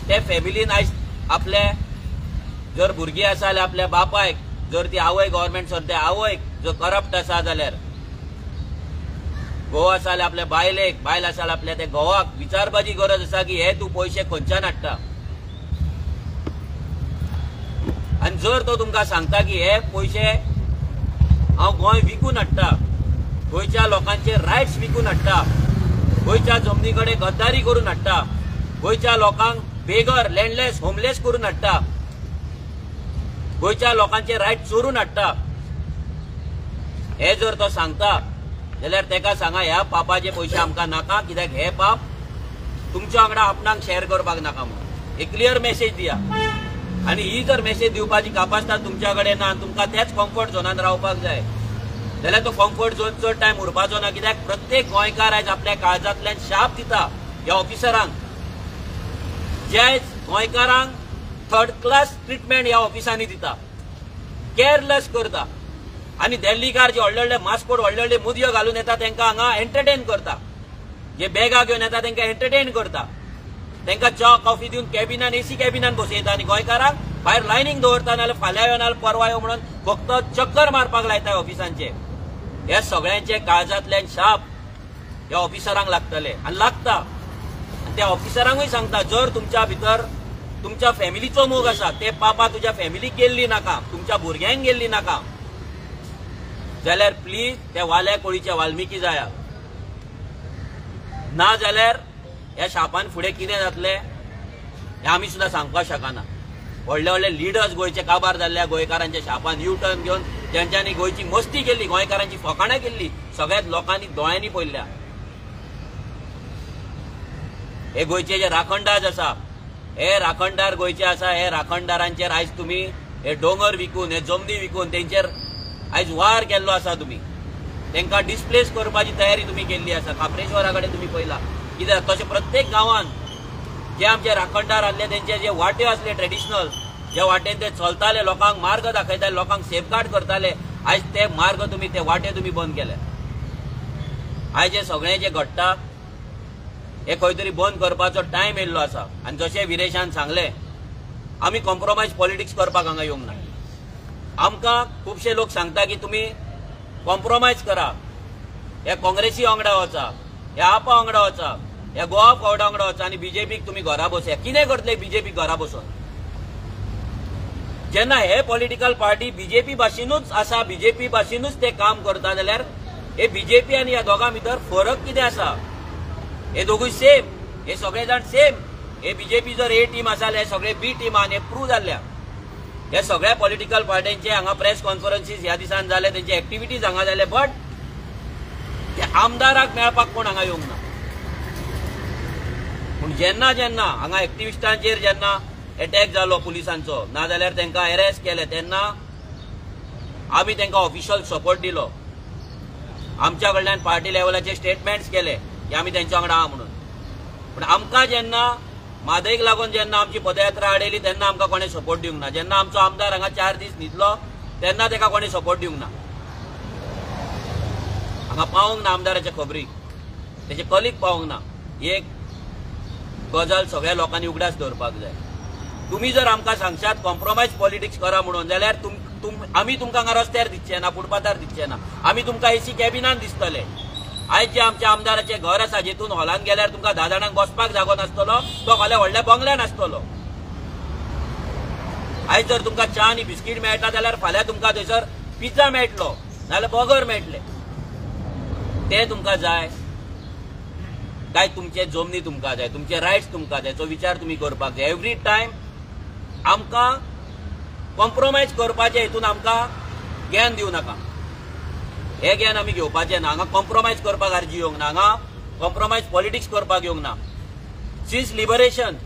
B: ते फॅमिलीन आयज आपले जर भुरगीं आसा जाल्यार आपल्या बापायक, जर ती आवय गव्हर्मेंट सद्या आवयक जर करप्ट आसा जाल्यार, घोव आसा जाल्यार आपल्या बायलेक, बायल आसा जाल्यार आपल्या त्या घोवाक विचारपाची गरज आसा की हे तूं पयशे खंयच्यान हाडटा. आनी जर तो तुमकां सांगता की हे पयशे हांव गोंय विकून हाडटा, गोंयच्या लोकांचे रायट्स विकून हाडटा, गोंयच्या जमनी कडेन गद्दारी करून हाडटा, गोंयच्या लोकांक बेगर, लँडलेस, होमलेस करून हाडटा, गोंयच्या लोकांचे रायट चोरून हाडटा, हे जर तो सांगता जाल्यार तेका सांगा ह्या पापाचे पयशे आमकां नाका, कित्याक हे पाप तुमच्या वांगडा आपणाक शेअर करपाक नाका म्हणून एक क्लियर मेसेज दिया. आनी ही जर मेसेज दिवपाची कापासता तुमच्या कडेन ना, तुमकां तेच कम्फर्ट झोनान रावपाक जाय, जाल्यार तो कम्फर्ट झोन चड टायम उरपाचो ना. कित्याक प्रत्येक गोंयकार आयज आपल्या काळजांतल्यान शाप दिता ह्या ऑफिसरांक, जे आयज गोंयकारांक थर्ड क्लास ट्रिटमेंट ह्या ऑफिसांनी दिता, केअरलेस करता. आनी दिल्लीकार जे व्हडले व्हडले मास्कोट, व्हडले व्हडले मुदयो घालून येता तांकां हांगा एंटरटेन करता, जे बॅगा घेवन येता तांकां एंटरटेन करता, तांकां च्या कॉफी दिवन कॅबिनान एसी कॅबिनान बसयता आनी गोंयकारांक भायर लायनींग दवरता, नाल्यार फाल्यां यो नाल्यार परवा यो म्हणून फक्त चक्कर मारपाक लायता ऑफिसांचे. ह्या सगळ्यांचे काळजांतल्यान शाप ह्या ऑफिसरांक लागतले आनी लागता. आनी त्या ऑफिसरांकूय सांगता जर तुमच्या भितर तुमच्या फॅमिलीचो मोग आसा, ते पापा तुज्या फॅमिलीक गेल्ली नाका, तुमच्या भुरग्यांक गेल्ली नाका, जाल्यार प्लीज त्या वाल्या कोळीच्या वाल्मिकी जाया. ना जाल्यार ह्या शापान फुडें कितें जातलें हें आमी सुद्दां सांगपाक शकना. व्हडले व्हडले लिडर्स गोंयचे काबार जाल्ल्या गोंयकारांच्या शापान यू टर्न घेवन जेंच्यांनी गोंयची मस्ती केल्ली, गोंयकारांची फकाणां केल्ली, सगळ्याच लोकांनी दोळ्यांनी पळयल्या. हे गोंयचे जे राखणदार आसा, हे राखणदार गोंयचे आसा, हे राखणदारांचेर आयज तुमी हे दोंगर विकून, हे जमनी विकून तेंचेर आयज वार केल्लो आसा. तुमी तांकां डिस्प्लेस करपाची तयारी तुमी केल्ली आसा. खापरेश्वरा कडेन तुमी पळयला कित्याक तशें प्रत्येक गांवांत जे आमचे राखणदार आसले तेंचे जे वाटे आसले ट्रेडिशनल, जे वाटेन ते चलताले, लोकांक मार्ग दाखयताले, लोकांक सेफगार्ड करताले, आयज ते मार्ग तुमी, ते वाटे तुमी बंद केले. आयज हे सगळें जे घडटा हे खंय तरी बंद करपाचो टायम येयल्लो आसा. आनी जशें विरेशान सांगलें, आमी कॉम्प्रोमायज पॉलिटिक्स करपाक हांगा येवंक ना. आमकां खुबशे लोक सांगता की तुमी कॉम्प्रोमायज करा, हे काँग्रेसी वांगडा वचा, हे आपा वांगडा वचा, हे गोवा फॉर्डा वांगडा वचा आनी बीजेपीक तुमी घरा बसया. कितें करतले बीजेपीक घरा बसून? जेन्ना हे पॉलिटिकल पार्टी बीजेपी भाशेनूच आसा, बीजेपी भाशेनूच ते काम करता, जाल्यार हे बीजेपी आनी ह्या दोगां भितर फरक कितें आसा? हे दोगूय सेम, हे सगळे जाण सेम. हे बीजेपी जर ए टीम आसा जाल्यार हे सगळे बी टीमान, हे प्रूव जाल्ल्या. हे सगळ्या पॉलिटिकल पार्ट्यांचे हांगा प्रेस कॉन्फरन्सीस ह्या दिसान जाले, तेंचे एक्टिविटीज हांगा जाले, बट ते आमदाराक मेळपाक कोण हांगा येवंक ना. पूण जेन्ना जेन्ना हांगा एक्टिविस्टांचेर जेन्ना अटॅक जालो पुलिसांचो, नाजाल्यार तांकां अरेस्ट केले, तेन्ना आमी तांकां ऑफिशियल सपोर्ट दिलो. आमच्या कडल्यान पार्टी लेवलाचे स्टेटमेंट्स केले की आमी तेंच्या वांगडा आहा म्हणून. पूण आमकां जेन्ना म्हादईक लागून जेन्ना आमची पदयात्रा आडयली तेन्ना आमकां कोणें सपोर्ट दिवंक ना. जेन्ना आमचो आमदार हांगा 4 दीस न्हिदलो तेन्ना ताका कोणें सपोर्ट दिवंक ना. हांगा पावूंक ना आमदाराचे खबरी, तेजे कलीग पावूंक ना. ही एक गजाल सगळ्या लोकांनी उगडास दवरपाक जाय. तुमी जर आमकां सांगशात कॉम्प्रोमायज पॉलिटिक्स करा म्हणून, जाल्यार आमी तुमकां हांगा रस्त्यार दिसचे ना, फुटपाथार दिसचे ना. आमी तुमकां एसी कॅबिनान दिसतले. आयज जे आमच्या आमदाराचे घर आसा जेतून हॉलान गेल्यार तुमकां 10 जाणांक बसपाक जागो नासतलो, तो फाल्यां व्हडल्या बंगल्यान आसतलो. आयज जर तुमकां च्या आनी बिस्कीट मेळटा जाल्यार फाल्यां तुमकां थंयसर पिझ्झा मेळटलो, नाल्यार बर्गर मेळटले. ते तुमकां जाय काय तुमचे जमनी तुमकां जाय, तुमचे रायट्स तुमकां जाय, तो विचार तुमी करपाक जाय. एवरी टायम आमकां कॉम्प्रोमायज करपाचे हितून आमकां ज्ञान दिवं नाका. हे ज्ञान आमी घेवपाचें ना. हांगा कॉम्प्रोमायज करपाक आर्जी येवंक ना, हांगा कॉम्प्रोमायज पॉलिटिक्स करपाक येवंक ना. सिन्स लिबरेशन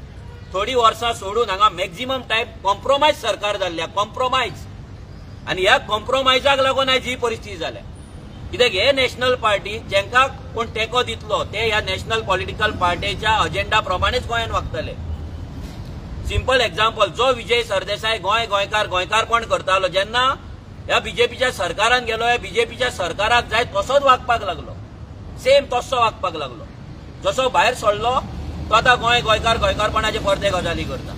B: थोडी वर्सां सोडून हांगा मॅक्झिमम टायम कॉम्प्रोमायज सरकार जाल्ल्या, कॉम्प्रोमायज. आनी ह्या कॉम्प्रोमायजाक लागून आयज ही परिस्थिती जाल्या. कित्याक हे नॅशनल पार्टी जेंकां कोण तेंको दितलो ते ह्या नॅशनल पॉलिटिकल पार्टीच्या अजेंडा प्रमाणेच गोंयांत वागतले. सिंपल एक्झाम्पल, जो विजय सरदेसाय गोंयकारपण करतालो, जेन्ना ह्या बीजेपीच्या सरकारान गेलो, ह्या बीजेपीच्या सरकाराक जाय तसोच वागपाक लागलो, सेम तसो वागपाक लागलो. जसो भायर सरलो तो आतां गोंयकारपणाचे परते गजाली करता.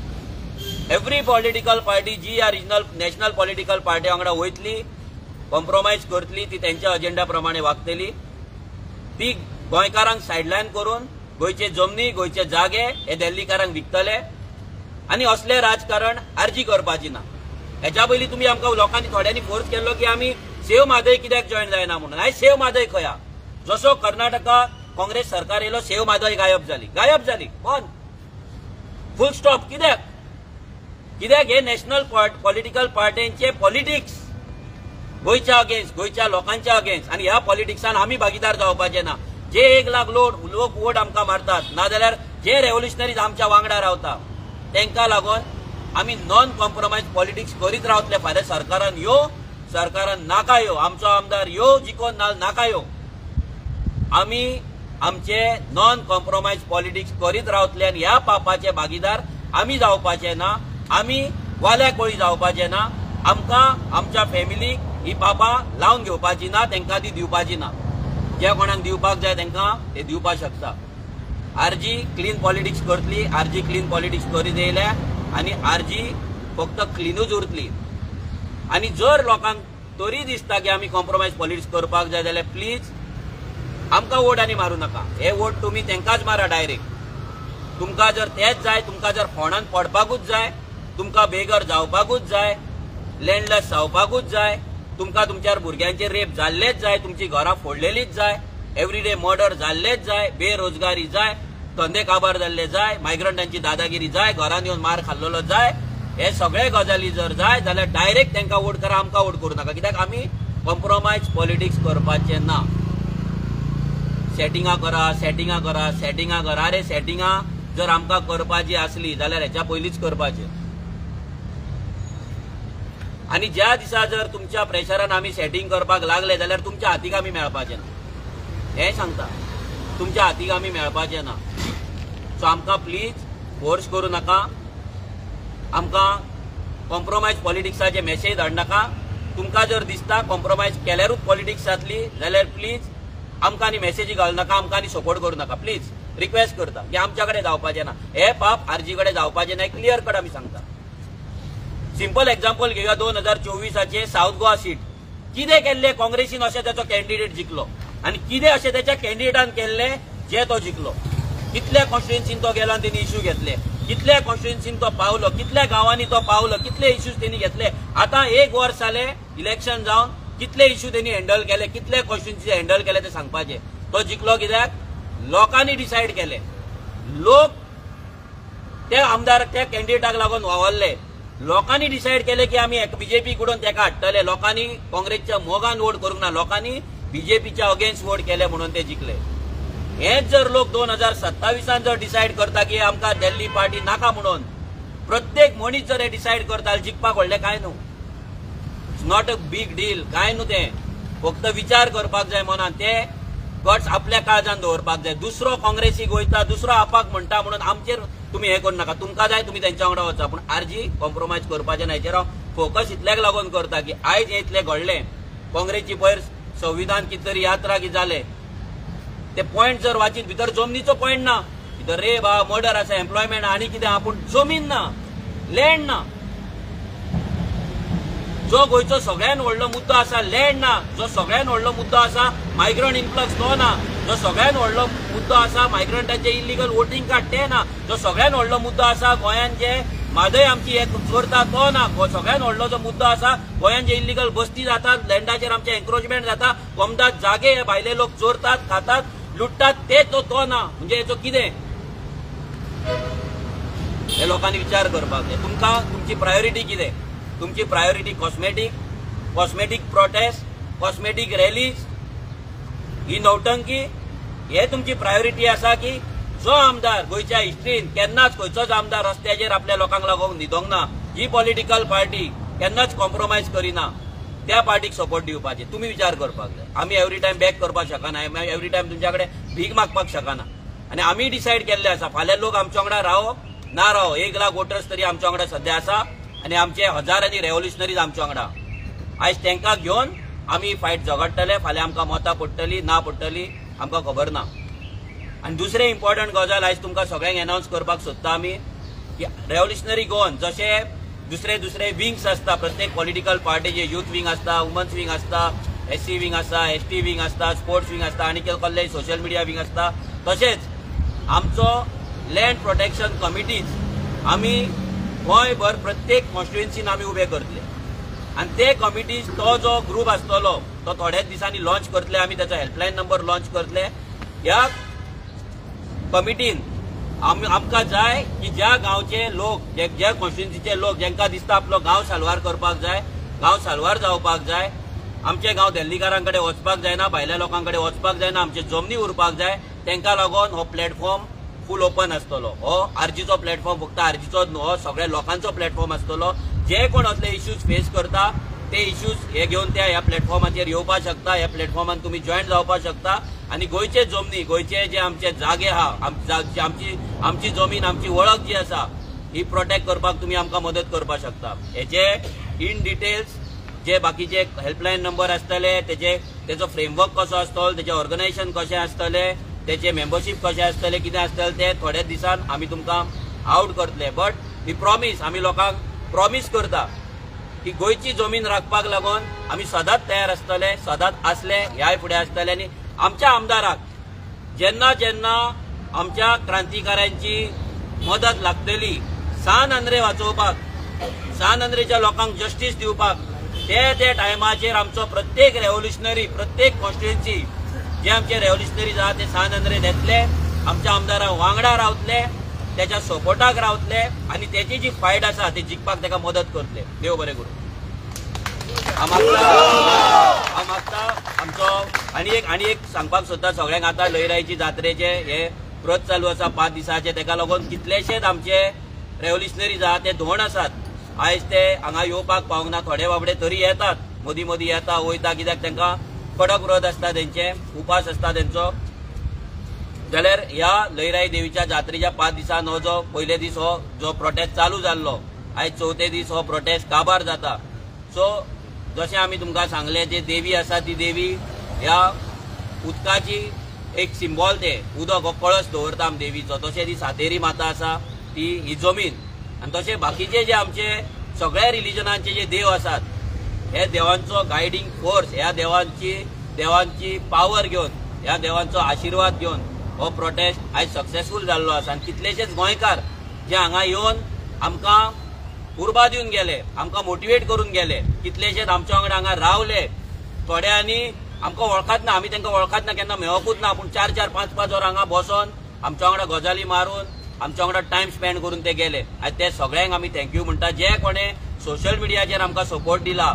B: एवरी पॉलिटिकल पार्टी जी ह्या रिजनल नॅशनल पॉलिटिकल पार्टी वांगडा वयतली, कॉम्प्रोमायज करतली, ती तेंच्या अजेंडा प्रमाणे वागतली. ती गोंयकारांक सायडलायन करून गोंयचे जमनी, गोंयचे जागे हे दिल्लीकारांक विकतले. आनी असले राजकारण आर्जी करपाची ना. हेच्या पयलीं तुमी आमकां लोकांनी थोड्यांनी फोर्स केल्लो की आमी सेव म्हादय कित्याक जॉयन जायना म्हणून. आयज सेव म्हादय खंय हा? जसो कर्नाटका काँग्रेस सरकार येयलो, सेव म्हादय गायब जाली, बंद, फुल स्टॉप. कित्याक हे नॅशनल पॉलिटिकल पार्ट्यांचे पॉलिटिक्स गोंयच्या अगेन्स्ट, गोंयच्या लोकांच्या अगेन्स्ट. आनी ह्या पॉलिटिक्सान आमी भागीदार जावपाचे ना. जे 1 लाख लोक वोट आमकां मारतात, नाजाल्यार जे रेव्होल्युशनरीज आमच्या वांगडा रावता, तांकां लागून आमी नॉन कॉम्प्रोमायज पॉलिटिक्स करीत रावतले. फाल्यां सरकारान यो, सरकारान नाका यो, आमचो आमदार यो जिखोन नाका यो, आमी आमचे नॉन कॉम्प्रोमायज पॉलिटिक्स करीत रावतले. आनी ह्या पापाचे भागीदार आमी जावपाचे ना, आमी वाल्या कोळी जावपाचे ना. आमकां आमच्या फॅमिलीक ही पापां लावन घेवपाची ना, तांकां ती दिवपाची ना. ज्या कोणाक दिवपाक जाय तांकां ते दिवपाक शकता. आरजी क्लीन पॉलिटिक्स करतली, आरजी क्लीन पॉलिटिक्स करीत येयल्या आनी आरजी फक्त क्लीनूच उरतली. आनी जर लोकांक तरी दिसता की आमी कॉम्प्रोमायज पॉलिटिक्स करपाक जाय जाल्यार प्लीज आमकां वोट आनी मारूं नाका. हे वोट तुमी तांकांच मारा डायरेक्ट. तुमकां जर तेच जाय, तुमकां जर फोंडान पडपाकूच जाय, तुमकां बेगर जावपाकूच जाय, लँडलेस जावपाकूच जाय, तुमकां तुमच्या भुरग्यांचेर रेप जाल्लेच जाय, तुमची घरां फोडलेलीच जाय, एवरीडे मर्डर जाल्लेच जाय, बेरोजगारी जाय, धंदे काबार जाल्ले जाय, मायग्रंटांची दादागिरी जाय, घरान येवन मार खाल्लेलो जाय, हे सगळे गजाली जर जाय जाल्यार डायरेक्ट तांकां वोट करा, आमकां वोट करूं नाका. कित्याक आमी कॉम्प्रोमायज पॉलिटिक्स करपाचे ना. सेटिंगां करा. अरे सेटिंगां जर आमकां करपाची आसली जाल्यार हेच्या पयलींच करपाचे. आनी ज्या दिसा जर तुमच्या प्रेशरान आमी सेटिंग करपाक लागले जाल्यार तुमच्या हातीक आमी मेळपाचे ना. हें सांगता, तुमच्या हातीक आमी मेळपाचे ना. सो आमकां प्लीज फोर्स करूं नाका, आमकां कॉम्प्रोमायज पॉलिटिक्साचे मॅसेज धाडनाका. तुमकां जर दिसता कॉम्प्रोमायज केल्यारूच पॉलिटिक्स जातली जाल्यार प्लीज आमकां आनी मॅसेजी घालूं नाका, आमकां आनी सपोर्ट करूं नाका. प्लीज रिक्वेस्ट करता की आमच्या कडेन जावपाचें ना, हे पाप आरजी कडेन जावपाचें ना. क्लियर कट आमी सांगता. सिंपल एक्झाम्पल घेवया 2024चे साऊथ गोवा सीट. कितें केल्ले काँग्रेसीन अशें ताचो कॅन्डिडेट जिखलो आनी कितें अशें त्याच्या कॅन्डिडेटान केल्लें जे तो जिखलो. कितल्या कॉन्स्टिट्युएन्सीन तो गेलो आनी तेणी इश्यू घेतले, कितल्या कॉन्स्टिट्युएन्सीन तो पावलो, कितल्या गांवांनी तो पावलो, कितले इश्यूज तेणी घेतले. आतां 1 वर्स जालें इलेक्शन जावन, कितले इश्यू तेणी हँडल केले, कितले कॉन्स्टिट्युएन्सी हँडल केले ते सांगपाचे. तो जिखलो कित्याक लोकांनी डिसायड केले. लोक त्या आमदार त्या कॅन्डिडेटाक लागून वावरले. लोकांनी डिसायड केले की आमी बीजेपी कडून तेका हाडटले. लोकांनी काँग्रेसच्या मोगान वोट करूंक ना, लोकांनी बीजेपीच्या अगेन्स्ट वोट केले म्हणून ते जिखले. हेच जर लोक 2027 जर डिसायड करता की आमकां दिल्ली पार्टी नाका म्हणून, प्रत्येक मनीस जर हे डिसायड करता जिखपाक व्हडलें काय न्हू. It's not a big deal, काय न्हू तें. फक्त विचार करपाक जाय मनान. ते गट्स आपल्या काळजान दवरपाक जाय. दुसरो काँग्रेसीक वयता, दुसरो आपाक म्हणटा म्हणून आमचेर तुमी हे करू नाका. तुमकां जाय तुमी तेंच्या वांगडा वचा, पूण आरजी कॉम्प्रोमायज करपाचें ना. हेचेर हांव फोकस इतल्याक लागून करता की आयज इतलें घडलें. काँग्रेसची पयर संविधान कितें तरी यात्रा कितें जालें, ते पॉयंट जर वाचीत भितर जमनीचो पॉयंट ना. भितर रेप आहा, मर्डर आसा, एम्प्लॉयमेंट आनी कितें आहा, पूण जमीन ना, लँड ना. जो गोंयचो सगळ्यान व्हडलो मुद्दो आसा लँड ना. जो सगळ्यान व्हडलो मुद्दो आसा मायग्रंट इन्फ्लक्स तो ना. जो सगळ्यान व्हडलो मुद्दो आसा मायग्रंटांचे इलिगल वोटिंग कार्ड ते ना. जो सगळ्यान व्हडलो मुद्दो आसा गोंयान जे म्हादय आमची हे चोरता तो ना. सगळ्यान व्हडलो जो मुद्दो आसा गोंयान जे इलिगल बस्ती जातात, लँडाचेर आमचे एन्क्रोचमेंट जाता, कोमदात जागे हे भायले लोक चोरतात, खातात, लुटतात, ते तो ना. म्हणजे हेचो कितें हे लोकांनी विचार करपाक जाय. तुमकां तुमची प्रायोरिटी कितें? तुमची priority cosmetic prostate, cosmetic Rallis, ही नौटंकी, हे तुमची प्रायोरिटी आसा की जो आमदार गोंयच्या हिस्ट्रीन केन्नाच खंयचोच आमदार रस्त्याचेर आपल्या लोकांक लागून न्हिदोंक ना, जी पॉलिटिकल पार्टी केन्नाच कॉम्प्रोमायज करिना, त्या पार्टीक सपोर्ट दिवपाचे. तुमी विचार करपाक जाय. आमी एवरी टायम बॅक करपाक शकना, एवरी टायम तुमच्या कडेन भीक मागपाक शकना. आनी आमी डिसायड केल्ले आसा फाल्यां लोक आमच्या वांगडा रावो ना रावो, 1 लाख वोटर्स तरी आमच्या वांगडा सध्या आसा आनी आमचे हजारांनी रेव्होल्युशनरीज आमच्या वांगडा. आयज तांकां घेवन आमी फायट झगडटले. फाल्यां आमकां मतां पडटली ना पडटली आमकां खबर ना. आनी दुसरें इम्पॉर्टंट गजाल आयज तुमकां सगळ्यांक एनावन्स करपाक सोदता आमी की रेव्होल्युशनरी गोवन जशे दुसरे विंग्स आसता प्रत्येक पॉलिटिकल पार्टीचे, यूथ विंग आसता, वुमन्स विंग आसता, SC विंग आसता, ST विंग आसता, स्पोर्ट्स विंग आसता आनी कसले सोशल मिडिया विंग आसता, तशेंच आमचो लँड प्रोटेक्शन कमिटीज आमी गोंयभर प्रत्येक कॉन्स्टिट्युएन्सीन आमी उबे करतले. आनी ते कमिटीज तो जो ग्रूप आसतलो तो थोड्याच दिसांनी लॉन्च करतले. आमी ताचो हेल्पलायन नंबर लॉन्च करतले. ह्या कमिटीन आमकां जाय की ज्या गांवचे लोक, ज्या कॉन्स्टिट्युएन्सीचे लोक जांकां दिसता आपलो गांव साल्वार करपाक जाय, गांव साल्वार जावपाक जाय, आमचे गांव दिल्लीकारां कडेन वचपाक जायना, भायल्या लोकां कडेन वचपाक जायना, आमचे जमनी उरपाक जाय, तांकां लागून हो प्लॅटफॉर्म फूल ओपन आसतलो. हो आरजीचो प्लॅटफॉर्म फक्त आरजीचोच न्हू, हो सगळ्या लोकांचो प्लॅटफॉर्म आसतलो. जे कोण असले इश्यूज फेस करता ते इश्यूज हे घेवन त्या ह्या प्लॅटफॉर्माचेर येवपाक शकता. ह्या प्लॅटफॉर्मान तुमी जॉयन जावपाक शकता आनी गोंयचे जमनी, गोंयचे जे आमचे जागे आहा, आमची जमीन, आमची वळख जी आसा ही प्रोटेक्ट करपाक तुमी आमकां मदत करपाक शकता. हेचे इन डिटेल्स जे बाकीचे हेल्पलायन नंबर आसतले, तेचो फ्रेमवर्क कसो आसतलो, तेचें ऑर्गनायझेशन कशें आसतलें, तेचे मेंबरशीप कशें आसतलें, कितें आसतलें ते थोड्याच दिसान आमी तुमकां आउट करतले. बट ही प्रॉमीस, आमी लोकांक प्रॉमीस करता की गोंयची जमीन राखपाक लागून आमी सदांच तयार आसतले, सदांच आसले, ह्याय फुडें आसतले. आनी आमच्या आमदाराक जेन्ना जेन्ना आमच्या क्रांतिकाऱ्यांची मदत लागतली सान आंद्रे वाचोवपाक, सान आंद्रेच्या लोकांक जस्टीस दिवपाक, ते टायमाचेर आमचो प्रत्येक रेव्होल्युशनरी, प्रत्येक कॉन्स्टिट्युएन्सी जे आमचे रेव्होल्युशनरीज आहा ते सान आंद्रे येतले आमच्या आमदाराक वांगडा रावतले, त्याच्या सपोर्टाक रावतले आणि त्याची जी फायट आसा ती जिखपाक ताका मदत करतले. देव बरें करूं. हांव मागता आमचो आनी एक सांगपाक सोदता सगळ्यांक. आतां लयराईची जात्रेचे हे व्रत चालू आसा 5 दिसाचे, ताका लागून कितलेशेच आमचे रेव्होल्युशनरीज आहा ते धोंड आसात. आयज ते हांगा येवपाक पावंक ना. थोडे बाबडे तरी येतात, मदीं मदीं येता वयता, कित्याक तांकां कडक व्रत आसता, तेंचे उपास आसता तेंचो. जाल्यार ह्या लयराई देवीच्या जात्रेच्या 5 दिसान हो जो पयले दीस हो जो प्रोटेस्ट चालू जाल्लो, आयज 4थे दीस हो प्रोटेस्ट काबार जाता. सो जशें आमी तुमकां सांगलें, जे देवी आसा ती देवी ह्या उदकाची एक सिंबॉल, ते उदक हो कळस दवरता आमी देवीचो. तशें ती सातेरी माता आसा ती ही जमीन, आनी तशें बाकीचे जे आमचे सगळ्या रिलिजनांचे जे देव आसात, हे देवांचो गायडींग फोर्स, ह्या देवांची पावर घेवन, ह्या देवांचो आशिर्वाद घेवन हो प्रोटेस्ट आयज सक्सेसफूल जाल्लो आसा. आनी कितलेशेच गोंयकार जे हांगा येवन आमकां उर्बा दिवन गेले, आमकां मोटिवेट करून गेले, कितलेशेच आमच्या वांगडा हांगा रावले. थोड्यांनी आमकां वळखत ना, आमी तांकां वळखत ना, केन्ना मेळोकूच ना, पूण 4-4, 5-5 वर हांगा बसोन आमच्या वांगडा गजाली मारून आमच्या वांगडा टायम स्पेंड करून ते गेले. आयज ते सगळ्यांक आमी थँक्यू म्हणटा. जे कोणे सोशल मिडियाचेर आमकां सपोर्ट दिला,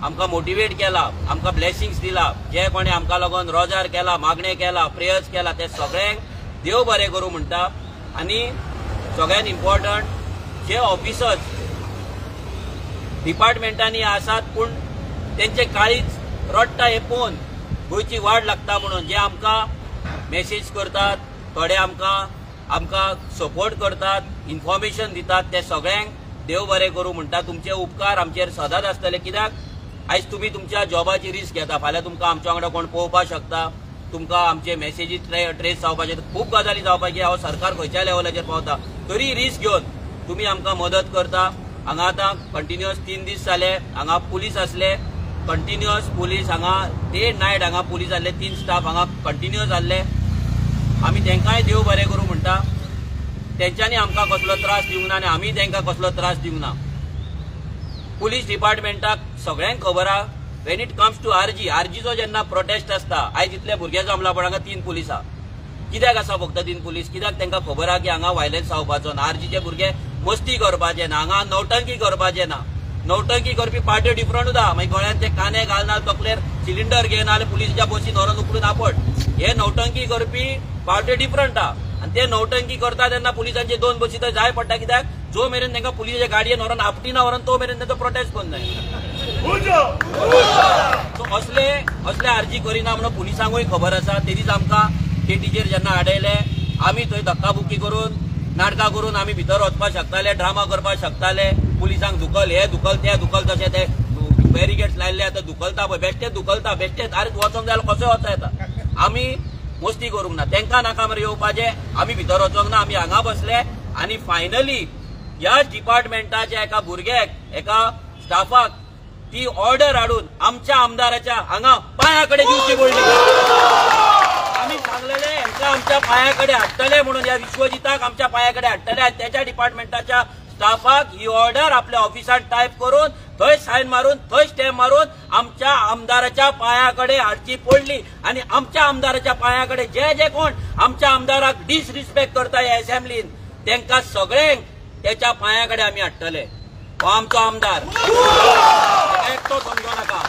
B: आमकां मोटिवेट केला, आमकां ब्लेसिंग्स दिला, जे कोणे आमकां लागून रोजार केला, मागणे केला, प्रेयर्स केला, ते सगळ्यांक देव बरें करूं म्हणटा. आनी सगळ्यांत इम्पॉर्टंट जे ऑफिसर्स डिपार्टमेंटांनी आसात पूण तेंचे काळीच रडटा हे पळोवन गोंयची वाड लागता म्हणून, जे आमकां मेसेज करतात, थोडे आमकां सपोर्ट करतात, इन्फॉर्मेशन दितात, ते सगळ्यांक देव बरें करूं म्हणटा. तुमचे उपकार आमचेर सदांच आसतले, कित्याक आयज तुमी तुमच्या जॉबाची रिस्क घेता, फाल्यां तुमकां आमच्या वांगडा कोण पळोवपाक शकता, तुमकां आमचे मेसेजी ट्रेस जावपाचे, खूब गजाली जावपाची. हांव सरकार खंयच्या लेवलाचेर पावता तरी रिस्क घेवन तुमी आमकां मदत करता. हांगा आतां कंटिन्युअस 3 दीस जाले, हांगा पुलीस आसले, कंटिन्युअस पुलीस हांगा डे नायट, हांगा पुलीस आसले, 3 स्टाफ हांगा कंटिन्युअस आसले. आमी तांकांय देव बरें करूं म्हणटा. तेंच्यांनी आमकां कसलो त्रास दिवंक ना आनी आमी तांकां कसलो त्रास दिवंक ना. पुलीस डिपार्टमेंटाक सगळ्यांक खबर आहा, वेन इट कम्स टू आरजीचो जेन्ना प्रोटेस्ट आसता, आयज इतले भुरगे जमला पण हांगा 3 पुलीस आहा. कित्याक आसा फक्त 3 पुलीस? कित्याक तांकां खबर आहा की हांगा वायलन्स जावपाचो ना, आरजीचे भुरगे मस्ती करपाचे ना, हांगा नौटंकी करपाचे ना. नौटंकी करपी पार्ट्यो डिफरंट आहा. मागीर गळ्यात ते काने घालना, तकलेर सिलिंडर घेयना जाल्यार पुलिसाच्या बसीन व्हरून उखलून आपट. हे नौटंकी करपी पार्ट्यो डिफरंट आहा. आनी ते नौटंकी करता तेन्ना पुलिसांचे 2 बसी थंय जाय पडटा. कित्याक जो मेरेन तांकां पुलिसाच्या गाडयेन व्हरून आपटिना व्हरून तो मेरेन तांचो प्रोटेस्ट करून जाय. सो असले आरजी करिना म्हणून पुलिसांकूय खबर आसा. ते दीस आमकां केटीचेर जेन्ना आडयले, आमी थंय धक्काबुक्की करून नाटकां करून आमी भितर वचपाक शकताले, ड्रामा करपाक शकताले. पुलिसांक धुकल, हे धुकल, ते धुकल, तशें ते बॅरिकेड्स लायल्ले आतां धुकलता पळय, बेश्टेच धुकलता, बेश्टेच. आरे वचोंक जाय कशें वचो येता. आमी मस्ती करूंक ना, तांकां नाका मरे येवपाचें. आमी भितर वचोंक ना, आमी हांगा बसले. आनी फायनली ह्या डिपार्टमेंटाच्या एका भुरग्याक, एका स्टाफाक ती ऑर्डर हाडून आमच्या आमदाराच्या हांगा पांया कडेन दिवची पडली. आमी सांगलेले हेंकां आमच्या पांया कडेन हाडटले म्हणून, ह्या विश्वजिताक आमच्या पांया कडेन हाडटले. आनी त्याच्या डिपार्टमेंटाच्या स्टाफाक ही ऑर्डर आपल्या ऑफिसांत टायप करून थंय सायन मारून, थंय स्टॅम्प मारून आमच्या आमदाराच्या पांया कडेन हाडची पडली. आनी आमच्या आमदाराच्या पांया कडेन जे कोण आमच्या आमदाराक डिसरिस्पेक्ट करता ह्या असेंब्लीन, तांकां सगळ्यांक त्याच्या पांया कडेन आमी हाडटले. हो आमचो आमदार, एकटो समजो नाका.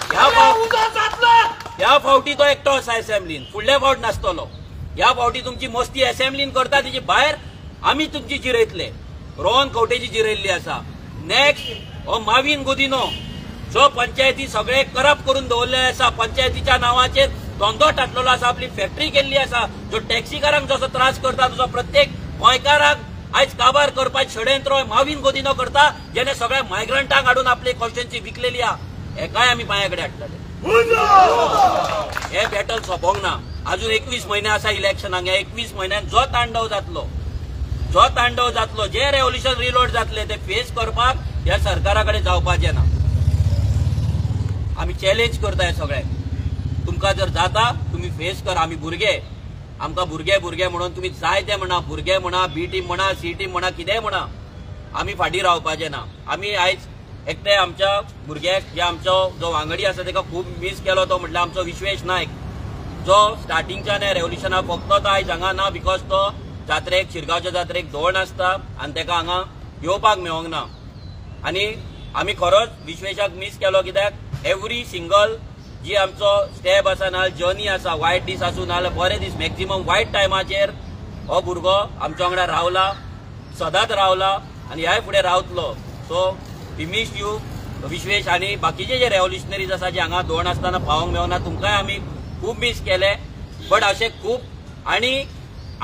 B: ह्या फावटी तो एकटो आसा असेंब्लीन, फुडल्या फावट नासतलो. ह्या फावटी तुमची मस्ती असेंब्लीन करता तेची भायर आमी तुमची जिरयतले. रोहन खंवटेची जिरयल्ली आसा. नेक्स्ट हो माविन गुदिनो, जो पंचायती सगळे करप्ट करून दवरले आसा, पंचायतीच्या नांवाचेर धंदो टाकलेलो आसा, आपली फॅक्टरी केल्ली आसा, जो टॅक्सीकारांक जसो त्रास करता तसो प्रत्येक गोंयकाराक आयज काबार करपाचें षडयंत्र माविन गुदिनो करता, जेणे सगळ्या मायग्रंटांक हाडून आपली कॉन्स्टिट्युएन्सी विकलेली आहा. हेकाय आमी पांया कडेन हाडटले. हे बॅटल सोंपोंक ना. अजून 21 महिने आसा इलेक्शनाक. ह्या 21 म्हयन्यान जो तांडव जातलो, जे रेव्होल्युशन रिलोड जातले, ते फेस करपाक ह्या सरकारा कडेन जावपाचें ना. आमी चॅलेंज करता हे सगळ्यांक. तुमकां जर जाता तुमी फेस कर. आमी भुरगे, आमकां भुरगे म्हणून तुमी जाय ते म्हणा, भुरगे म्हणा, बी टीम म्हणा, सी टीम म्हणा, कितेंय म्हणा, आमी फाटीं रावपाचें ना. आमी आयज एकटे आमच्या भुरग्याक, जे आमचो जो वांगडी आसा ताका खूब मिस केलो, तो म्हटल्यार आमचो विश्वेश नायक. जो स्टार्टिंगच्यान रेव्होल्युशनाक फक्त तो आयज हांगा ना बिकॉज तो जात्रेक शिरगांवच्या जात्रेक धोंड आसता आनी ताका हांगा येवपाक मेळोंक ना आनी आमी खरोच विश्वेशाक मिस केलो कित्याक एवरी सिंगल जी आमचो स्टेप आसा ना जर्नी आसा वायट दीस आसूं ना बरे दीस मॅक्झिमम वायट टायमाचेर हो भुरगो आमच्या वांगडा रावला सदांच रावला आनी ह्याय फुडें रावतलो so we miss you Vishwesh आनी बाकीचे जे रेव्होल्युशनरीज आसा जे हांगा धोंड आसतना पावोंक मेळना तुमकांय आमी खूब मिस केले बट अशें खूब आनी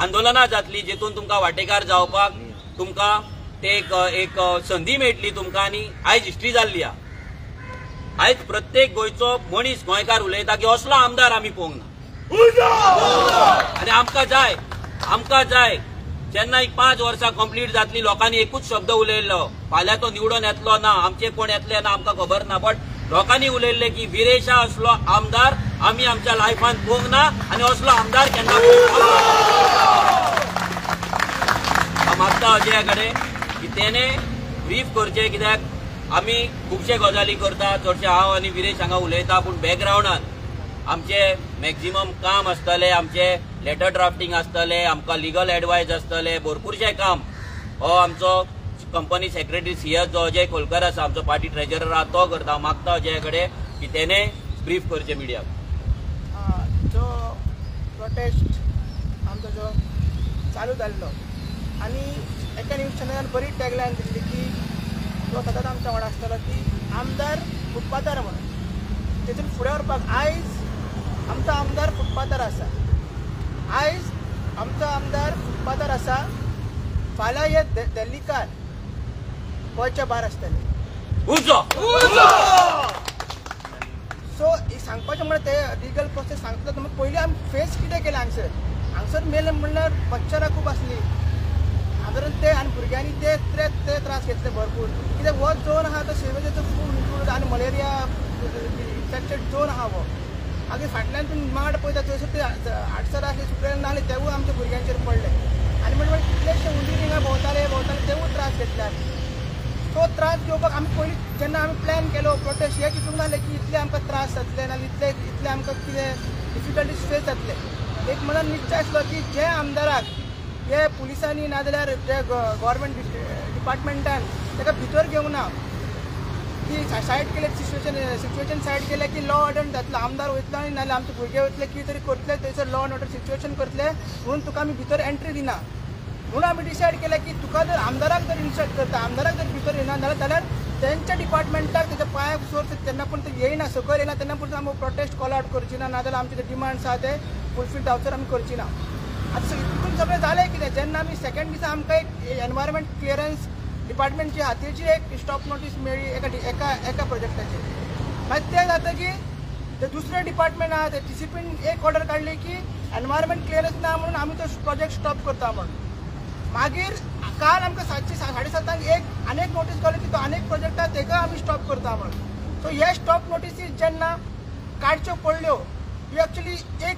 B: आंदोलनां जातली जितून तुमकां वांटेकार जावपाक तुमकां ते एक संदी मेळटली तुमकां आनी आयज हिस्ट्री जाल्ली आहा आयज प्रत्येक गोंयचो मनीस गोंयकार उलयता की असलो आमदार आमी पळोवंक ना आनी आमकां जाय जेन्ना 5 वर्सां कंप्लीट जातली लोकांनी एकूच शब्द उलयल्लो फाल्यां तो निवडून येतलो ना आमचे कोण येतले ना आमकां खबर ना बट लोकांनी उलयल्ले की विरेशा असलो आमदार आमी आमच्या लायफान पळोवंक ना आनी असलो आमदार केन्ना मागता अजया कडेन की तेणे ब्रीफ करचे कित्याक आमी खुबशे गजाली करता चडशे हांव आनी विरेश हांगा उलयता पूण बॅकग्रावंडान आमचे मॅक्झिमम काम आसतले आमचे लेटर ड्राफ्टिंग आसतले आमकां लिगल एडवायस आसतले भरपूरशे काम हो आमचो कंपनी सेक्रेटरी सीएस जो अजय खोलकर आसा आमचो पार्टी ट्रेजरर आहा तो करता मागता अजय कडेन की तेणे ब्रीफ करचे मिडियाक
C: जो प्रोटेस्ट आमचो जो चालू जाल्लो आनी एका न्यूज चॅनलान बरी टॅगलायन दिल्ली की तो सदांच आमच्या वांगडा आसतलो की आमदार फुटपाथार म्हणून तेतून फुडें व्हरपाक आयज आमचो आमदार फुटपाथार आसा आयज आमचो आमदार फुटपाथार आसा फाल्यां हे दिल्लीकार गोंयच्या भायर आसतले सो सांगपाचें म्हणल्यार ते लिगल प्रोसेस सांगता पयलीं आमी फेस कितें केलें हांगसर मेले म्हणल्यार मच्छरां खूब आसली सादारण ते आनी भुरग्यांनी ते त्रास घेतले भरपूर कित्याक हो झोन आहा तो सेवेचो खूब इन्क्लूड आनी मलेरिया इन्फेक्टेड झोन आहा हो मागीर फाटल्यान तुमी माड पळयता थंयसर ते आडसर आसले सुकलेले नासले तेवूय आमच्या भुरग्यांचेर पडले आनी म्हणून कितलेशे हुंदीर हिंगा भोंवताले तेवूय त्रास घेतल्यात तो त्रास घेवपाक आमी पयलीं जेन्ना आमी प्लॅन केलो प्रोटेस्ट हे चिंतूंक नासले की इतले आमकां त्रास जातले ना इतले आमकां कितें डिफिकल्टीज फेस जातले एक मनान निश्चय आसलो की जे आमदाराक हे पुलिसांनी नाजाल्यार जे गव्हर्मेंट डिपार्टमेंटान ताका भितर घेवंक ना की सायड केले सिच्युएशन सायड केले की लॉ ऑर्डर जातलो आमदार वयतलो आनी नाजाल्यार आमचे भुरगे वयतले कितें तरी करतले थंयसर लॉ अँड ऑर्डर सिच्युएशन करतले म्हणून तुका आमी भितर एंट्री दिना म्हणून आमी डिसायड केलें की तुका जर आमदाराक जर इन्सल्ट करता आमदाराक जर भितर येना जाल्यार तेंच्या डिपार्टमेंटाक तेच्या पांयाक सोर तेन्ना पूण ते येयना सकयल येना तेन्ना पूण आमी प्रोटेस्ट कॉल आउट करची ना नाजाल्यार आमचे जे डिमांड्स आहा ते फुलफील जावचर आमी करची ना आतां हितून सगळें जालें कितें जेन्ना आमी सेकंड दिसा आमकां एक एनवायरमेंट क्लियरन्स डिपार्टमेंटची हातीची एक स्टॉप नोटीस मेळ्ळी एका प्रोजेक्टाचेर मागीर तें जाता की ते दुसरे डिपार्टमेंट आहा ते टीसीपीन एक ऑर्डर काडली की एनवायरमेंट क्लियरन्स ना म्हणून आमी तो प्रोजेक्ट स्टॉप करता म्हणून मागीर काल आमकां 7:30 एक आनीक नोटीस गावली की तो आनीक प्रोजेक्ट आहा तेका आमी स्टॉप करता म्हणून सो हे स्टॉप नोटीसी जेन्ना काडच्यो पडल्यो ही एक्चुअली एक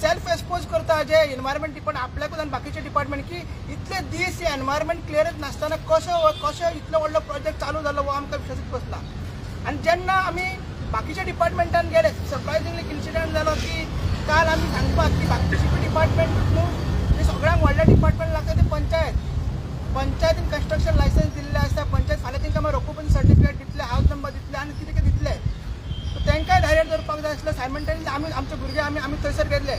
C: सेल्फ एक्सपोज करता जे एनवायरमेंट डिपार्टमेंट आपल्याकूच आनी बाकीचे डिपार्टमेंट की इतले दीस हे एनवायरमेंट क्लियरन्स नासतना कशें इतलो व्हडलो प्रोजेक्ट चालू जालो हो आमकां विश्वासूच बसना आनी जेन्ना आमी बाकीच्या डिपार्टमेंटान गेले सरप्रायझिंगली इन्सिडंट जालो की काल आमी सांगपाक की बाकीचे डिपार्टमेंट न्हू जे सगळ्यांक व्हडले डिपार्टमेंट लागता ते पंचायतीन कन्स्ट्रक्शन लायसन्स दिल्ले आसता पंचायत फाल्यां तांकां ऑक्युपन्सी सर्टिफिकेट दितले हावस नंबर दितले आनी कितें कितें दितले सो तांकांय धैर्य धरपाक जाय आसलें सायमल्टेनियसली आमी आमचे भुरगे आमी थंयसर गेल्ले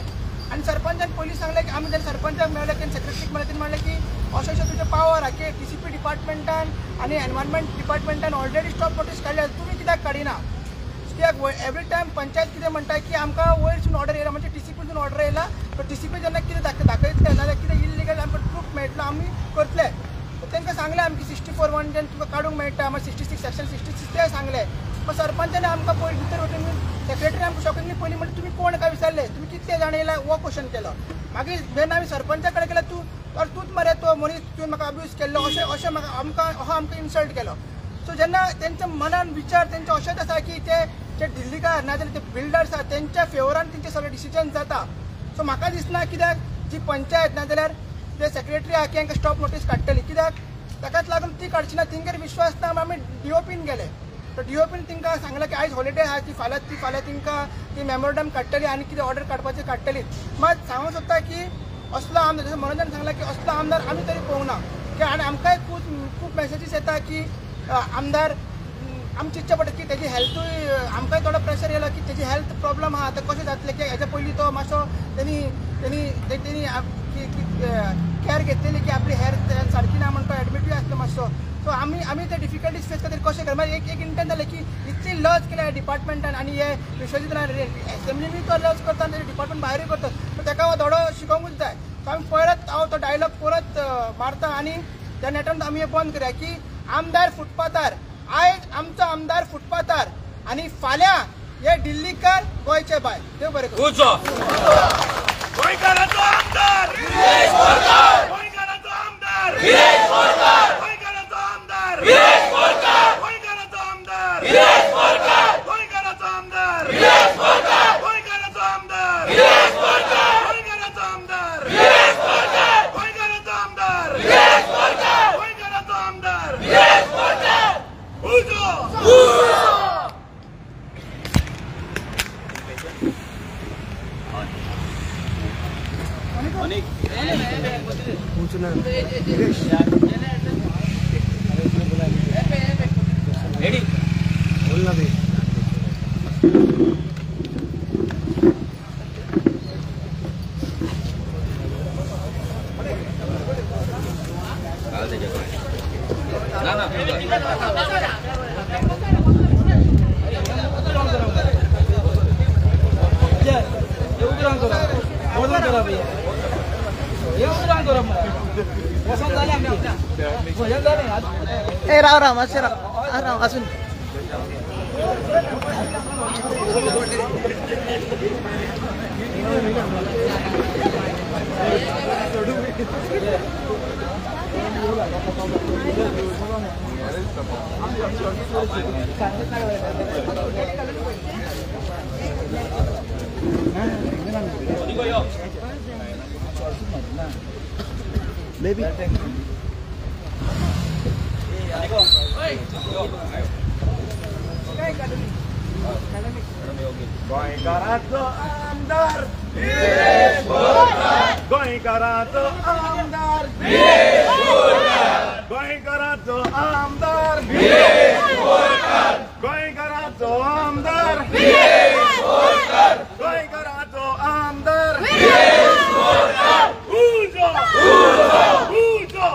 C: आनी सरपंचान पयलीं सांगलें की आमी जेन्ना सरपंचाक मेळ्ळे की सेक्रेटरीक मेळ्ळे तेणी म्हणलें की अशें तुजे पावर आहा की टीसीपी डिपार्टमेंटान आनी एनवायरमेंट डिपार्टमेंटान ऑलरेडी स्टॉप नोटीस काडल्या तुमी कित्याक काडिना कित्याक एवरी टायम पंचायत कितें म्हणटा की आमकां वयरसून ऑर्डर येयला म्हणजे टीसीपीसून ऑर्डर येयला तर टीसीपी जेन्ना कितें दाखयतले नाजाल्यार कितें इल्लिगल आमकां प्रूफ मेळटलो आमी करतले तांकां सांगलें आमी की 64(1) जेन्ना तुका काडूंक मेळटा मागीर 66 सेक्शन 66 ते सांगलें पण सरपंचाने आमकां पयलीं भितर वचून सेक्रेटरी आमकां शॉकिंगली पयलीं म्हणलें तुमी कोण काय विचारलें तुमी कितले जाण येयला हो क्वेश्चन केलो मागीर जेन्ना आमी सरपंचा कडेन गेले तूंच मरे तो मनीस तुवें म्हाका अब्यूज केल्लो अशें म्हाका आमकां इन्सल्ट केलो सो जेन्ना तेंच्या मनान विचार तेंचे अशेंच आसा की ते दिल्लीकार नाजाल्यार ते बिल्डर्स आसा तेंच्या फेवरान तेंचे सगळे डिसिजन जाता सो म्हाका दिसना कित्याक जी पंचायत नाजाल्यार जे सेक्रेटरी आहा की तांकां स्टॉप नोटीस काडटली कित्याक ताकाच लागून ती काडची ना तेंगेर विश्वास ना आमी डीओपीन गेले तर DOPन तिंका सांगला की आयज हॉलिडे आहा ती फाल्यां तिंका ती मेमोरंडम काडटली आनी कितें ऑर्डर काडपाचें काडटली. मात सांगूंक सोदता की असलो आमदार जसं मनोजान सांगला की असलो आमदार आमी तरी पळोवंक ना की आनी आमकांय खूब मेसेजीस येता की आमदार आमी चिंतचें पडटा की तेजी हेल्थूय आमकांय थोडो प्रेशर येयलो की तेजी हेल्थ प्रॉब्लम आहा ते कशें जातलें की हेच्या पयलीं तो मातसो तेणी केअर घेतलेली की आपली हेल्थ सारकी ना म्हणून तो एडमिटूय आसलो मातसो. सो आमी ते डिफिकल्टीज फेस खातीर कशें करता एक इंटर्न जालें की इतली लज केल्या डिपार्टमेंटान आनी हे विश्वजीत एसेंब्लीनूय तो लज करता आनी डिपार्टमेंट भायरूय करता. सो ताका हो धडो शिकोवंकूच जाय. सो आमी परत हांव तो डायलॉग परत मारता आनी त्या नेटान आमी हें बंद करया की आमदार फुटपाथार आयज आमचो आमदार फुटपाथार आनी फाल्यां हे दिल्लीकार गोंयचे बाय. देव बरें करूं.
D: गोंयकाराचो आमदार गिरीश बोरकार, गोंयकाराचो आमदार गिरीश बोरकार, गोंयकाराचो आमदार गिरीश बोरकार, गोंयकाराचो आमदार गिरीश बोरकार, गोंयकाराचो आमदार गिरीश बोरकार, गोंयकाराचो आमदार गिरीश बोरकार, गोंयकाराचो आमदार गिरीश बोरकार, गोंयकाराचो आमदार गिरीश बोरकार, गोंयकाराचो आमदार गिरीश बोरकार. उजो
B: रेडी
E: बोल ना भाई.
C: राव मातशें राव अजून
E: Maybe.
D: गोंयकाराचो आमदार गिरीश बोरकार, गोंयकाराचो आमदार गिरीश बोरकार, गोंयकाराचो आमदार गिरीश बोरकार, गोंयकाराचो आमदार गिरीश बोरकार, गोंयकाराचो आमदार गिरीश बोरकार. उजो उजो उजो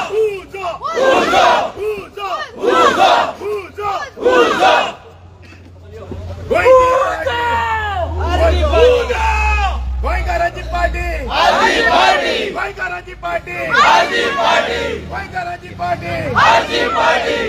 D: उजो उजो उजो उजो उजो उजो उजो गोंयकाराची पार्टी, गोंयकाराची पार्टी, गोंयकाराची पार्टी. Party!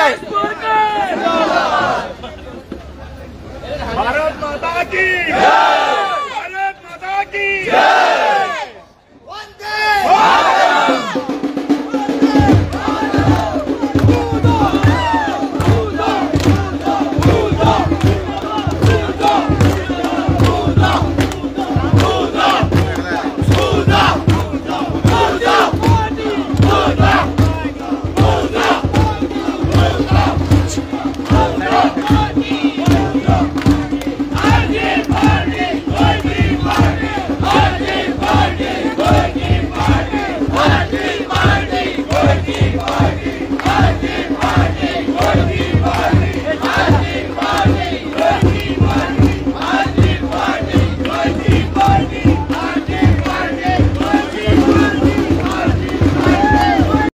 C: जय.
D: भारत माता की